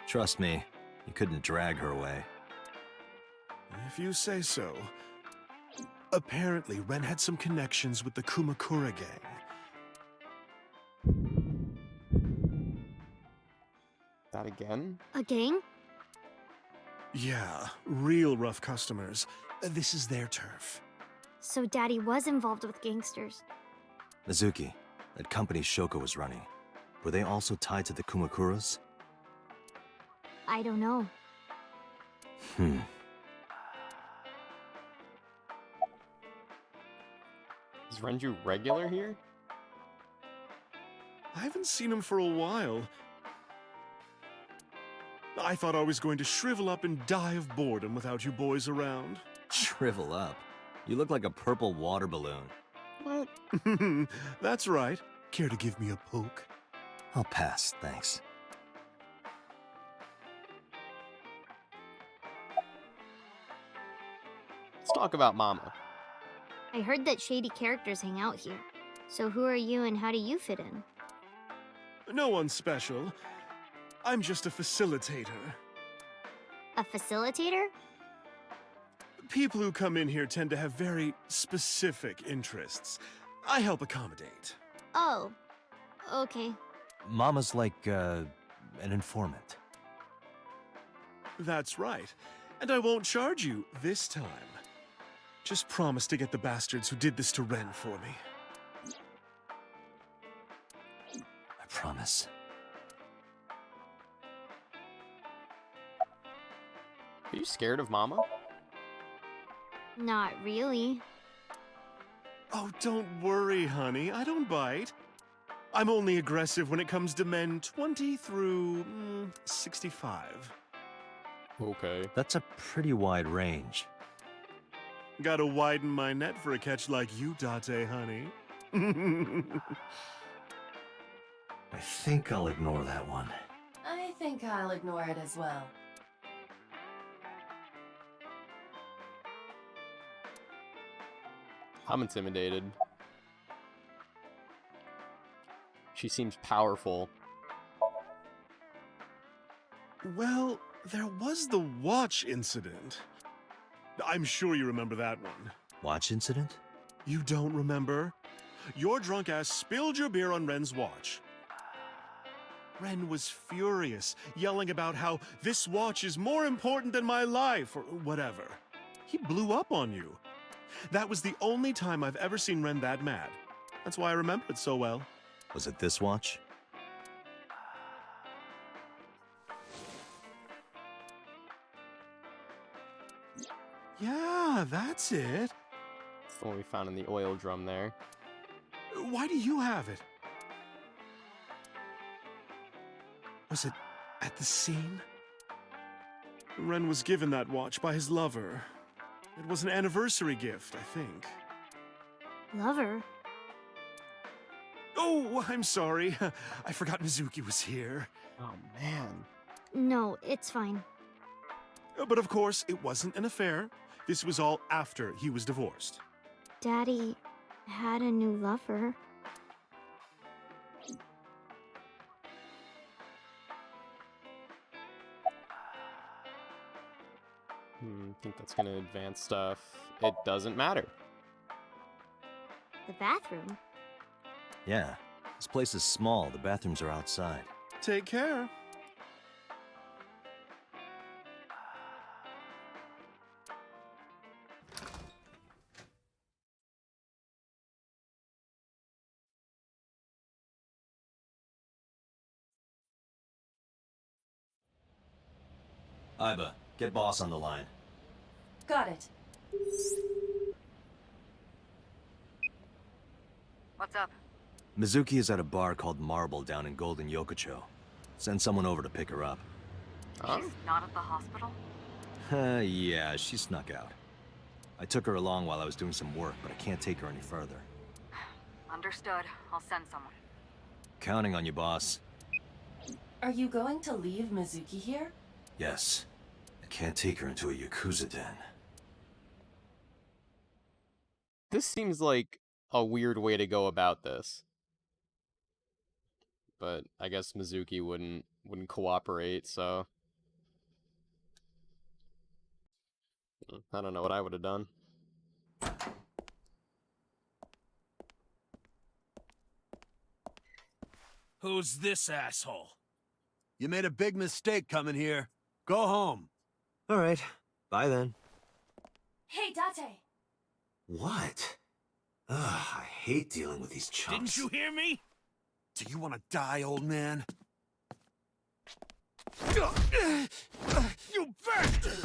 Trust me, you couldn't drag her away. If you say so. Apparently, Ren had some connections with the Kumakura gang. That again? A gang? Yeah, real rough customers. This is their turf. So Daddy was involved with gangsters. Mizuki, that company Shoko was running, were they also tied to the Kumakuras? I don't know. Is Renju regular here? I haven't seen him for a while. I thought I was going to shrivel up and die of boredom without you boys around. Shrivel up. You look like a purple water balloon. What? That's right. Care to give me a poke? I'll pass, thanks. Let's talk about Mama. I heard that shady characters hang out here. So who are you and how do you fit in? No one special. I'm just a facilitator. A facilitator? People who come in here tend to have very specific interests. I help accommodate. Oh, okay. Mama's like, an informant. That's right. And I won't charge you this time. Just promise to get the bastards who did this to Ren for me. I promise. Are you scared of Mama? Not really. Oh, don't worry, honey. I don't bite. I'm only aggressive when it comes to men 20 through 65. Okay. That's a pretty wide range. Gotta widen my net for a catch like you, Date, honey. I think I'll ignore that one. I think I'll ignore it as well. I'm intimidated. She seems powerful. Well, there was the watch incident. I'm sure you remember that one. Watch incident? You don't remember? Your drunk ass spilled your beer on Ren's watch. Ren was furious, yelling about how this watch is more important than my life, or whatever. He blew up on you. That was the only time I've ever seen Ren that mad. That's why I remember it so well. Was it this watch? Yeah, that's it. It's the one we found in the oil drum there. Why do you have it? Was it at the scene? Ren was given that watch by his lover. It was an anniversary gift, I think. Lover? Oh, I'm sorry. I forgot Mizuki was here. Oh, man. No, it's fine. But of course, it wasn't an affair. This was all after he was divorced. Daddy had a new lover. Think that's gonna advance stuff. It doesn't matter. The bathroom? Yeah. This place is small. The bathrooms are outside. Take care. Iba, get boss on the line. Got it. What's up? Mizuki is at a bar called Marble down in Golden Yokocho. Send someone over to pick her up. Huh? She's not at the hospital? Yeah, she snuck out. I took her along while I was doing some work, but I can't take her any further. Understood. I'll send someone. Counting on you, boss. Are you going to leave Mizuki here? Yes. I can't take her into a Yakuza den. This seems like a weird way to go about this. But I guess Mizuki wouldn't cooperate, so I don't know what I would have done. Who's this asshole? You made a big mistake coming here. Go home. All right. Bye then. Hey, Date! What? Ugh, I hate dealing with these chumps. Didn't you hear me? Do you want to die, old man? You bastard!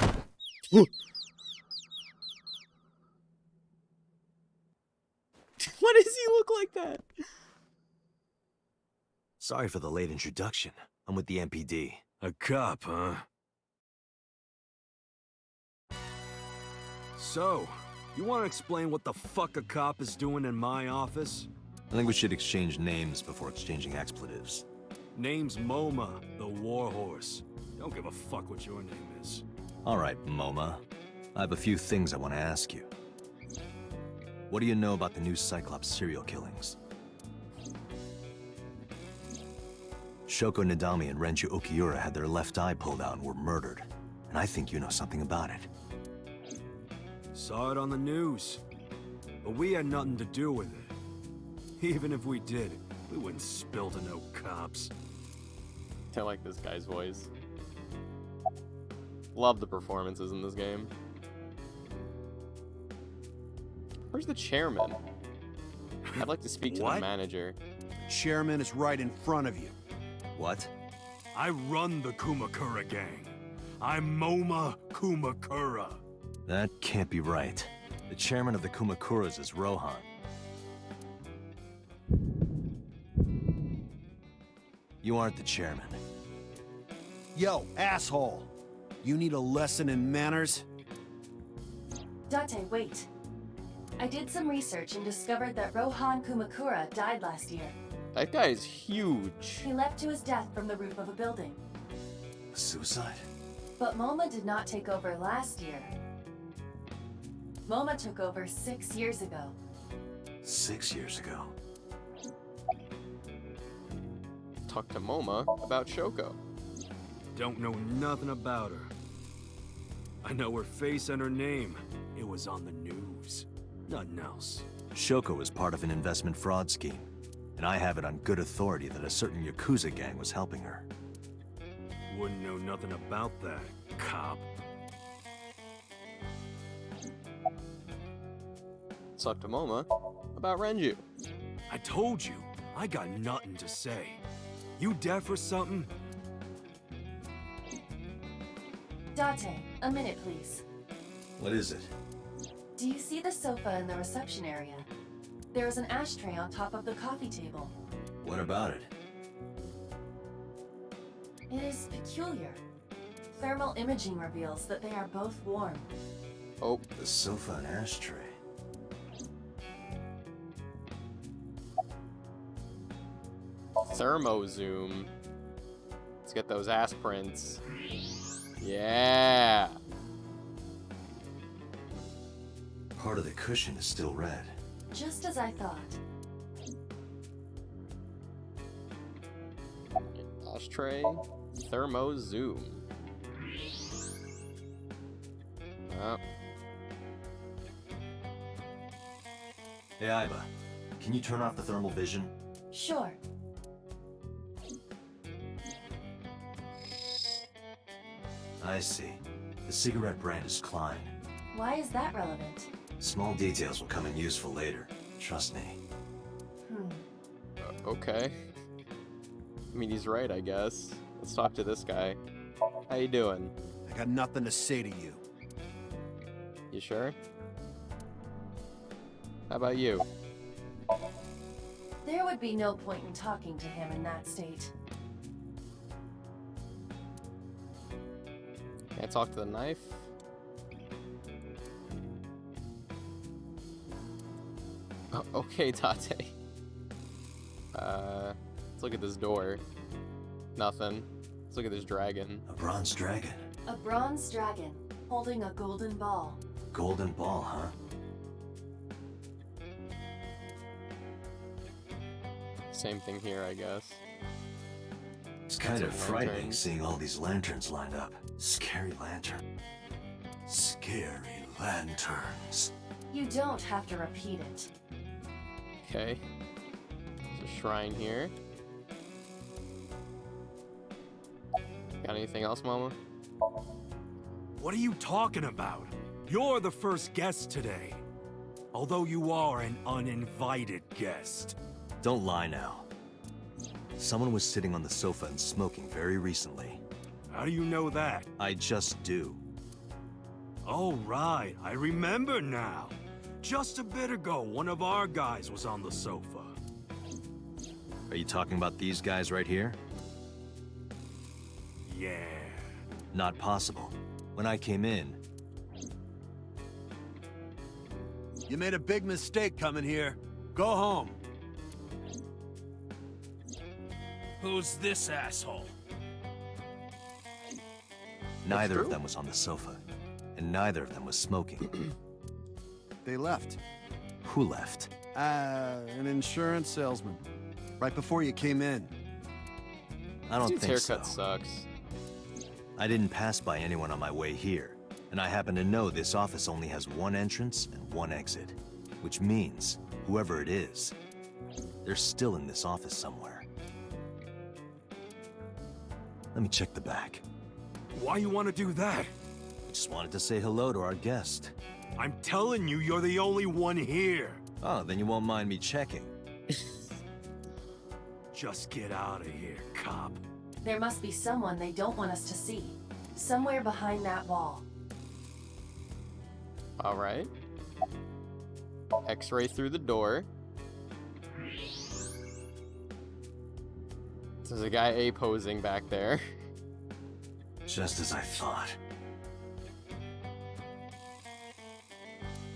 Why does he look like that? Sorry for the late introduction. I'm with the MPD. A cop, huh? So, you want to explain what the fuck a cop is doing in my office? I think we should exchange names before exchanging expletives. Name's MoMA, the Warhorse. Don't give a fuck what your name is. All right, MoMA. I have a few things I want to ask you. What do you know about the new Cyclops serial killings? Shoko Nadami and Renju Okiura had their left eye pulled out and were murdered. And I think you know something about it. Saw it on the news. But we had nothing to do with it. Even if we did, we wouldn't spill to no cops. I like this guy's voice. Love the performances in this game. Where's the chairman? I'd like to speak to the What? manager. Chairman is right in front of you. What? I run the Kumakura gang. I'm MoMA Kumakura. That can't be right. The chairman of the Kumakuras is Rohan. You aren't the chairman. Yo, asshole! You need a lesson in manners? Date, wait. I did some research and discovered that Rohan Kumakura died last year. That guy is huge. He leapt to his death from the roof of a building. Suicide? But MoMA did not take over last year. MoMA took over 6 years ago. 6 years ago. Talk to MoMA about Shoko. Don't know nothing about her. I know her face and her name. It was on the news. Nothing else. Shoko was part of an investment fraud scheme, and I have it on good authority that a certain Yakuza gang was helping her. Wouldn't know nothing about that, cop. Talk to MoMA about Renju. I told you, I got nothing to say. You deaf or something? Date, a minute please. What is it? Do you see the sofa in the reception area? There is an ashtray on top of the coffee table. What about it? It is peculiar. Thermal imaging reveals that they are both warm. Oh, The sofa and ashtray. thermo zoom. Let's get those ass prints. Yeah. Part of the cushion is still red. Just as I thought. Ashtray. Thermo zoom. Oh. Hey, Aiba. Can you turn off the thermal vision? Sure. I see. The cigarette brand is Klein. Why is that relevant? Small details will come in useful later. Trust me. Okay. I mean, he's right, I guess. Let's talk to this guy. How you doing? I got nothing to say to you. You sure? How about you? There would be no point in talking to him in that state. Can I talk to the knife? Oh, okay, Tate. Let's look at this door. Nothing. Let's look at this dragon. A bronze dragon. A bronze dragon holding a golden ball. Golden ball, huh? Same thing here, I guess. It's kind of Lanterns. frightening seeing all these lanterns lined up. Scary lantern. Scary lanterns. You don't have to repeat it. Okay. There's a shrine here. Got anything else, Mama? What are you talking about? You're the first guest today. Although you are an uninvited guest. Don't lie now. Someone was sitting on the sofa and smoking very recently. How do you know that? I just do. Oh, right. I remember now. Just a bit ago, one of our guys was on the sofa. Are you talking about these guys right here? Yeah. Not possible. When I came in, You made a big mistake coming here. Go home. Who's this asshole? neither of true. them was on the sofa, and neither of them was smoking. They left. Who left? An insurance salesman. Right before you came in. I don't Dude's think haircut so. sucks. I didn't pass by anyone on my way here, and I happen to know this office only has one entrance and one exit, which means whoever it is, they're still in this office somewhere. Let me check the back. Why you want to do that? I just wanted to say hello to our guest. I'm telling you, you're the only one here. Oh, then you won't mind me checking. Just get out of here, cop. There must be someone they don't want us to see. Somewhere behind that wall. All right. X-ray through the door. There's a guy A-posing back there. Just as I thought.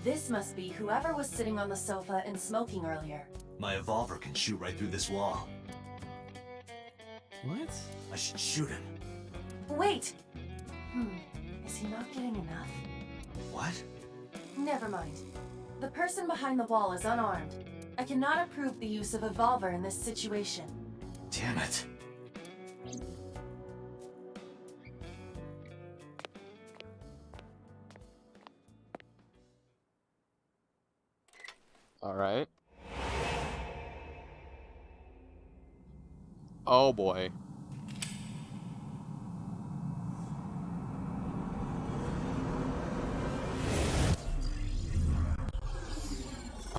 This must be whoever was sitting on the sofa and smoking earlier. My evolver can shoot right through this wall. What? I should shoot him. Wait! Is he not getting enough? What? Never mind. The person behind the wall is unarmed. I cannot approve the use of evolver in this situation. Damn it. All right. Oh boy.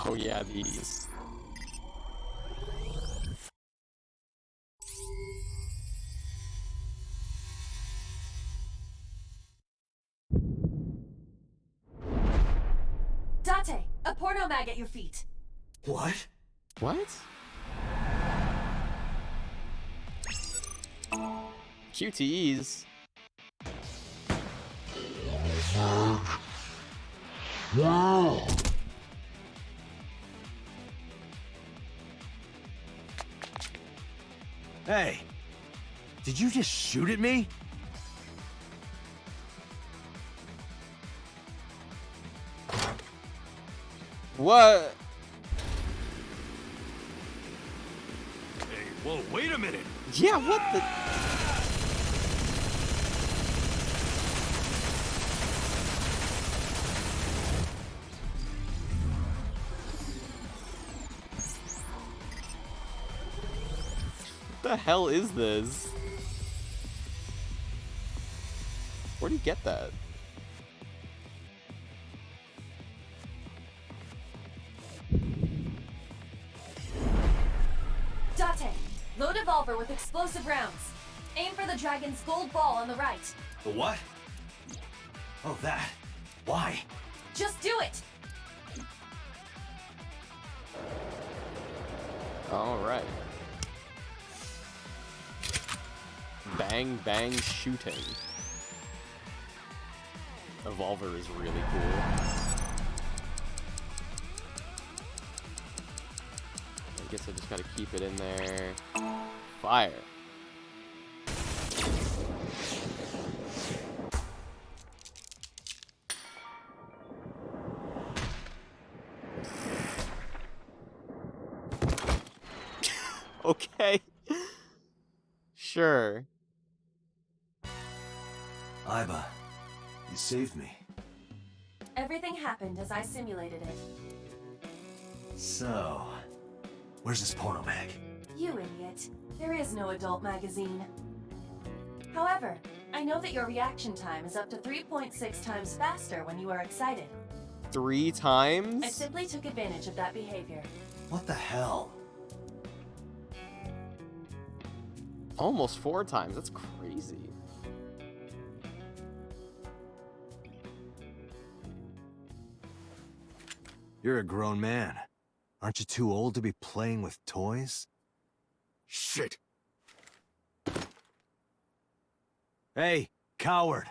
Oh yeah, these. Date! A porno mag at your feet! What? What? QTEs. Hey! Did you just shoot at me? What? Hey, whoa, wait a minute. Yeah, what the? What the hell is this? Where'd he get that? Date! Load evolver with explosive rounds. Aim for the dragon's gold ball on the right. The what? Oh, that. Why? Just do it! All right. Bang, bang, shooting. Evolver is really cool. I guess I just gotta keep it in there. Fire. Okay. Sure. Iba, you saved me. Everything happened as I simulated it. So, where's this porno mag? You idiot. There is no adult magazine. However, I know that your reaction time is up to 3.6 times faster when you are excited. 3 I times? simply took advantage of that behavior. What the hell? Almost 4 times. That's crazy. You're a grown man. Aren't you too old to be playing with toys? Shit! Hey, coward!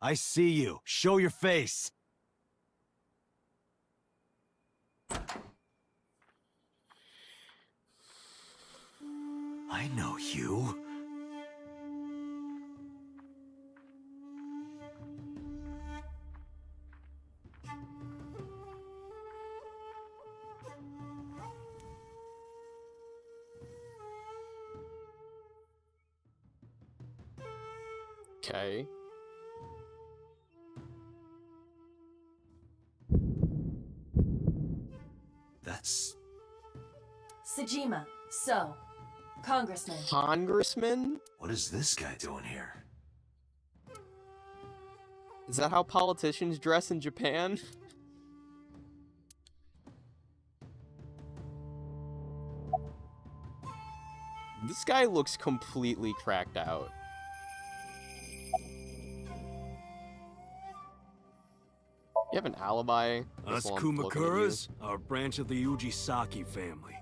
I see you. Show your face! I know you. Okay. That's... Sejima, so, Congressman. Congressman? What is this guy doing here? Is that how politicians dress in Japan? This guy looks completely cracked out. You have an alibi? Us This one looking at you? Kumakuras are a branch of the Ujisaki family.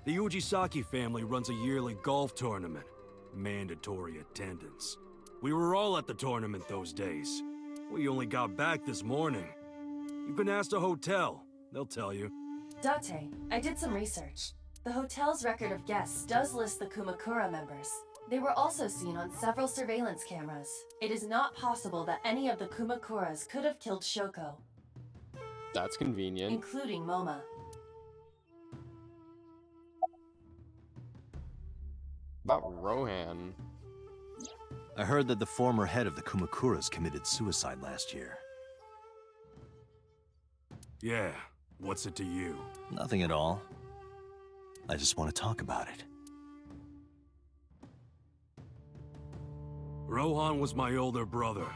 The Ujisaki family runs a yearly golf tournament. Mandatory attendance. We were all at the tournament those days. We only got back this morning. You can ask the hotel. They'll tell you. Date, I did some research. The hotel's record of guests does list the Kumakura members. They were also seen on several surveillance cameras. It is not possible that any of the Kumakuras could have killed Shoko, That's convenient. including Moma. About Rohan. I heard that the former head of the Kumakuras committed suicide last year. Yeah, what's it to you? Nothing at all. I just want to talk about it. Rohan was my older brother.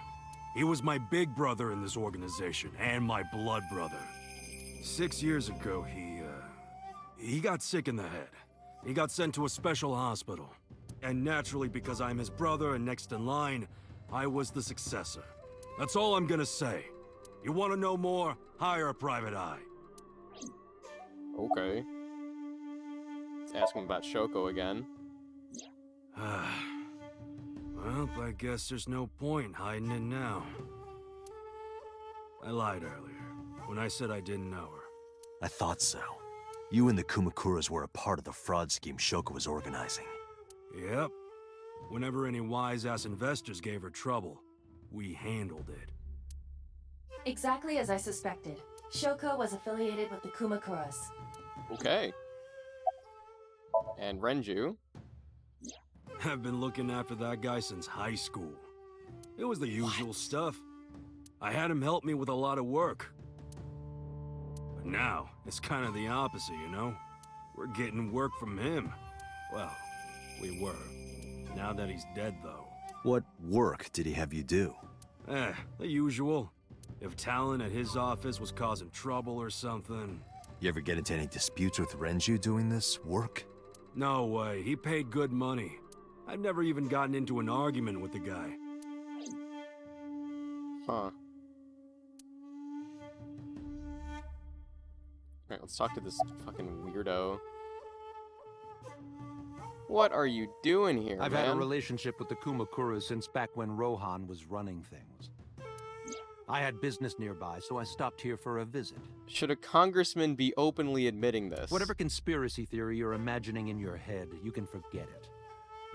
He was my big brother in this organization, and my blood brother. 6 years ago, he got sick in the head. He got sent to a special hospital. And naturally, because I'm his brother and next in line, I was the successor. That's all I'm gonna say. You want to know more? Hire a private eye. Okay. Let's ask him about Shoko again. Well, I guess there's no point hiding it now. I lied earlier, when I said I didn't know her. I thought so. You and the Kumakuras were a part of the fraud scheme Shoko was organizing. Yep. Whenever any wise-ass investors gave her trouble, we handled it. Exactly as I suspected. Shoko was affiliated with the Kumakuras. Okay. And Renju. I've been looking after that guy since high school. It was the usual stuff. I had him help me with a lot of work. But now, it's kind of the opposite, you know? We're getting work from him. Well, we were. Now that he's dead, though. What work did he have you do? The usual. If Talon at his office was causing trouble or something. You ever get into any disputes with Renju doing this work? No way, he paid good money. I've never even gotten into an argument with the guy. Huh. Alright, let's talk to this fucking weirdo. What are you doing here, I've man? had a relationship with the Kumakuras since back when Rohan was running things. I had business nearby, so I stopped here for a visit. Should a congressman be openly admitting this? Whatever conspiracy theory you're imagining in your head, you can forget it.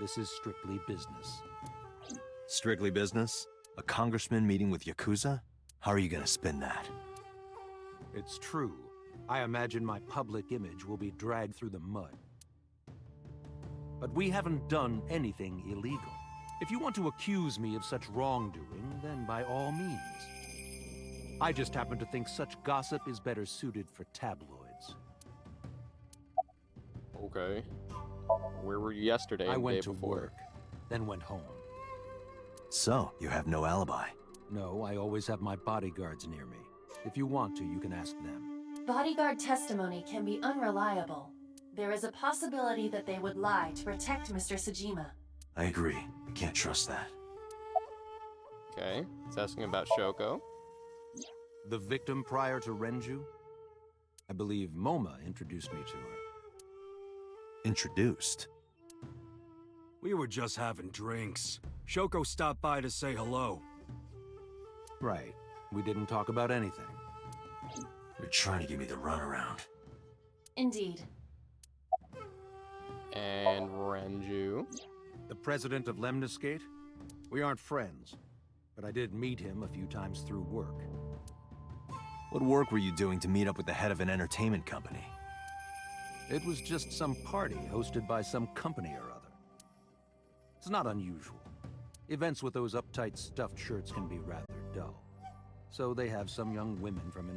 This is strictly business. Strictly business? A congressman meeting with Yakuza? How are you gonna spin that? It's true. I imagine my public image will be dragged through the mud. But we haven't done anything illegal. If you want to accuse me of such wrongdoing, then by all means. I just happen to think such gossip is better suited for tabloids. Okay. Where were you yesterday? I and the went day to before? work, then went home. So, you have no alibi? No, I always have my bodyguards near me. If you want to, you can ask them. Bodyguard testimony can be unreliable. There is a possibility that they would lie to protect Mr. Sejima. I agree. I can't trust that. Okay. It's asking about Shoko. The victim prior to Renju? I believe Moma introduced me to her. Introduced? We were just having drinks. Shoko stopped by to say hello. Right. We didn't talk about anything. You're trying to give me the runaround. Indeed. And Renju. The president of Lemniscate? We aren't friends, but I did meet him a few times through work. What work were you doing to meet up with the head of an entertainment company? It was just some party hosted by some company or other. It's not unusual. Events with those uptight stuffed shirts can be rather dull. So they have some young women from an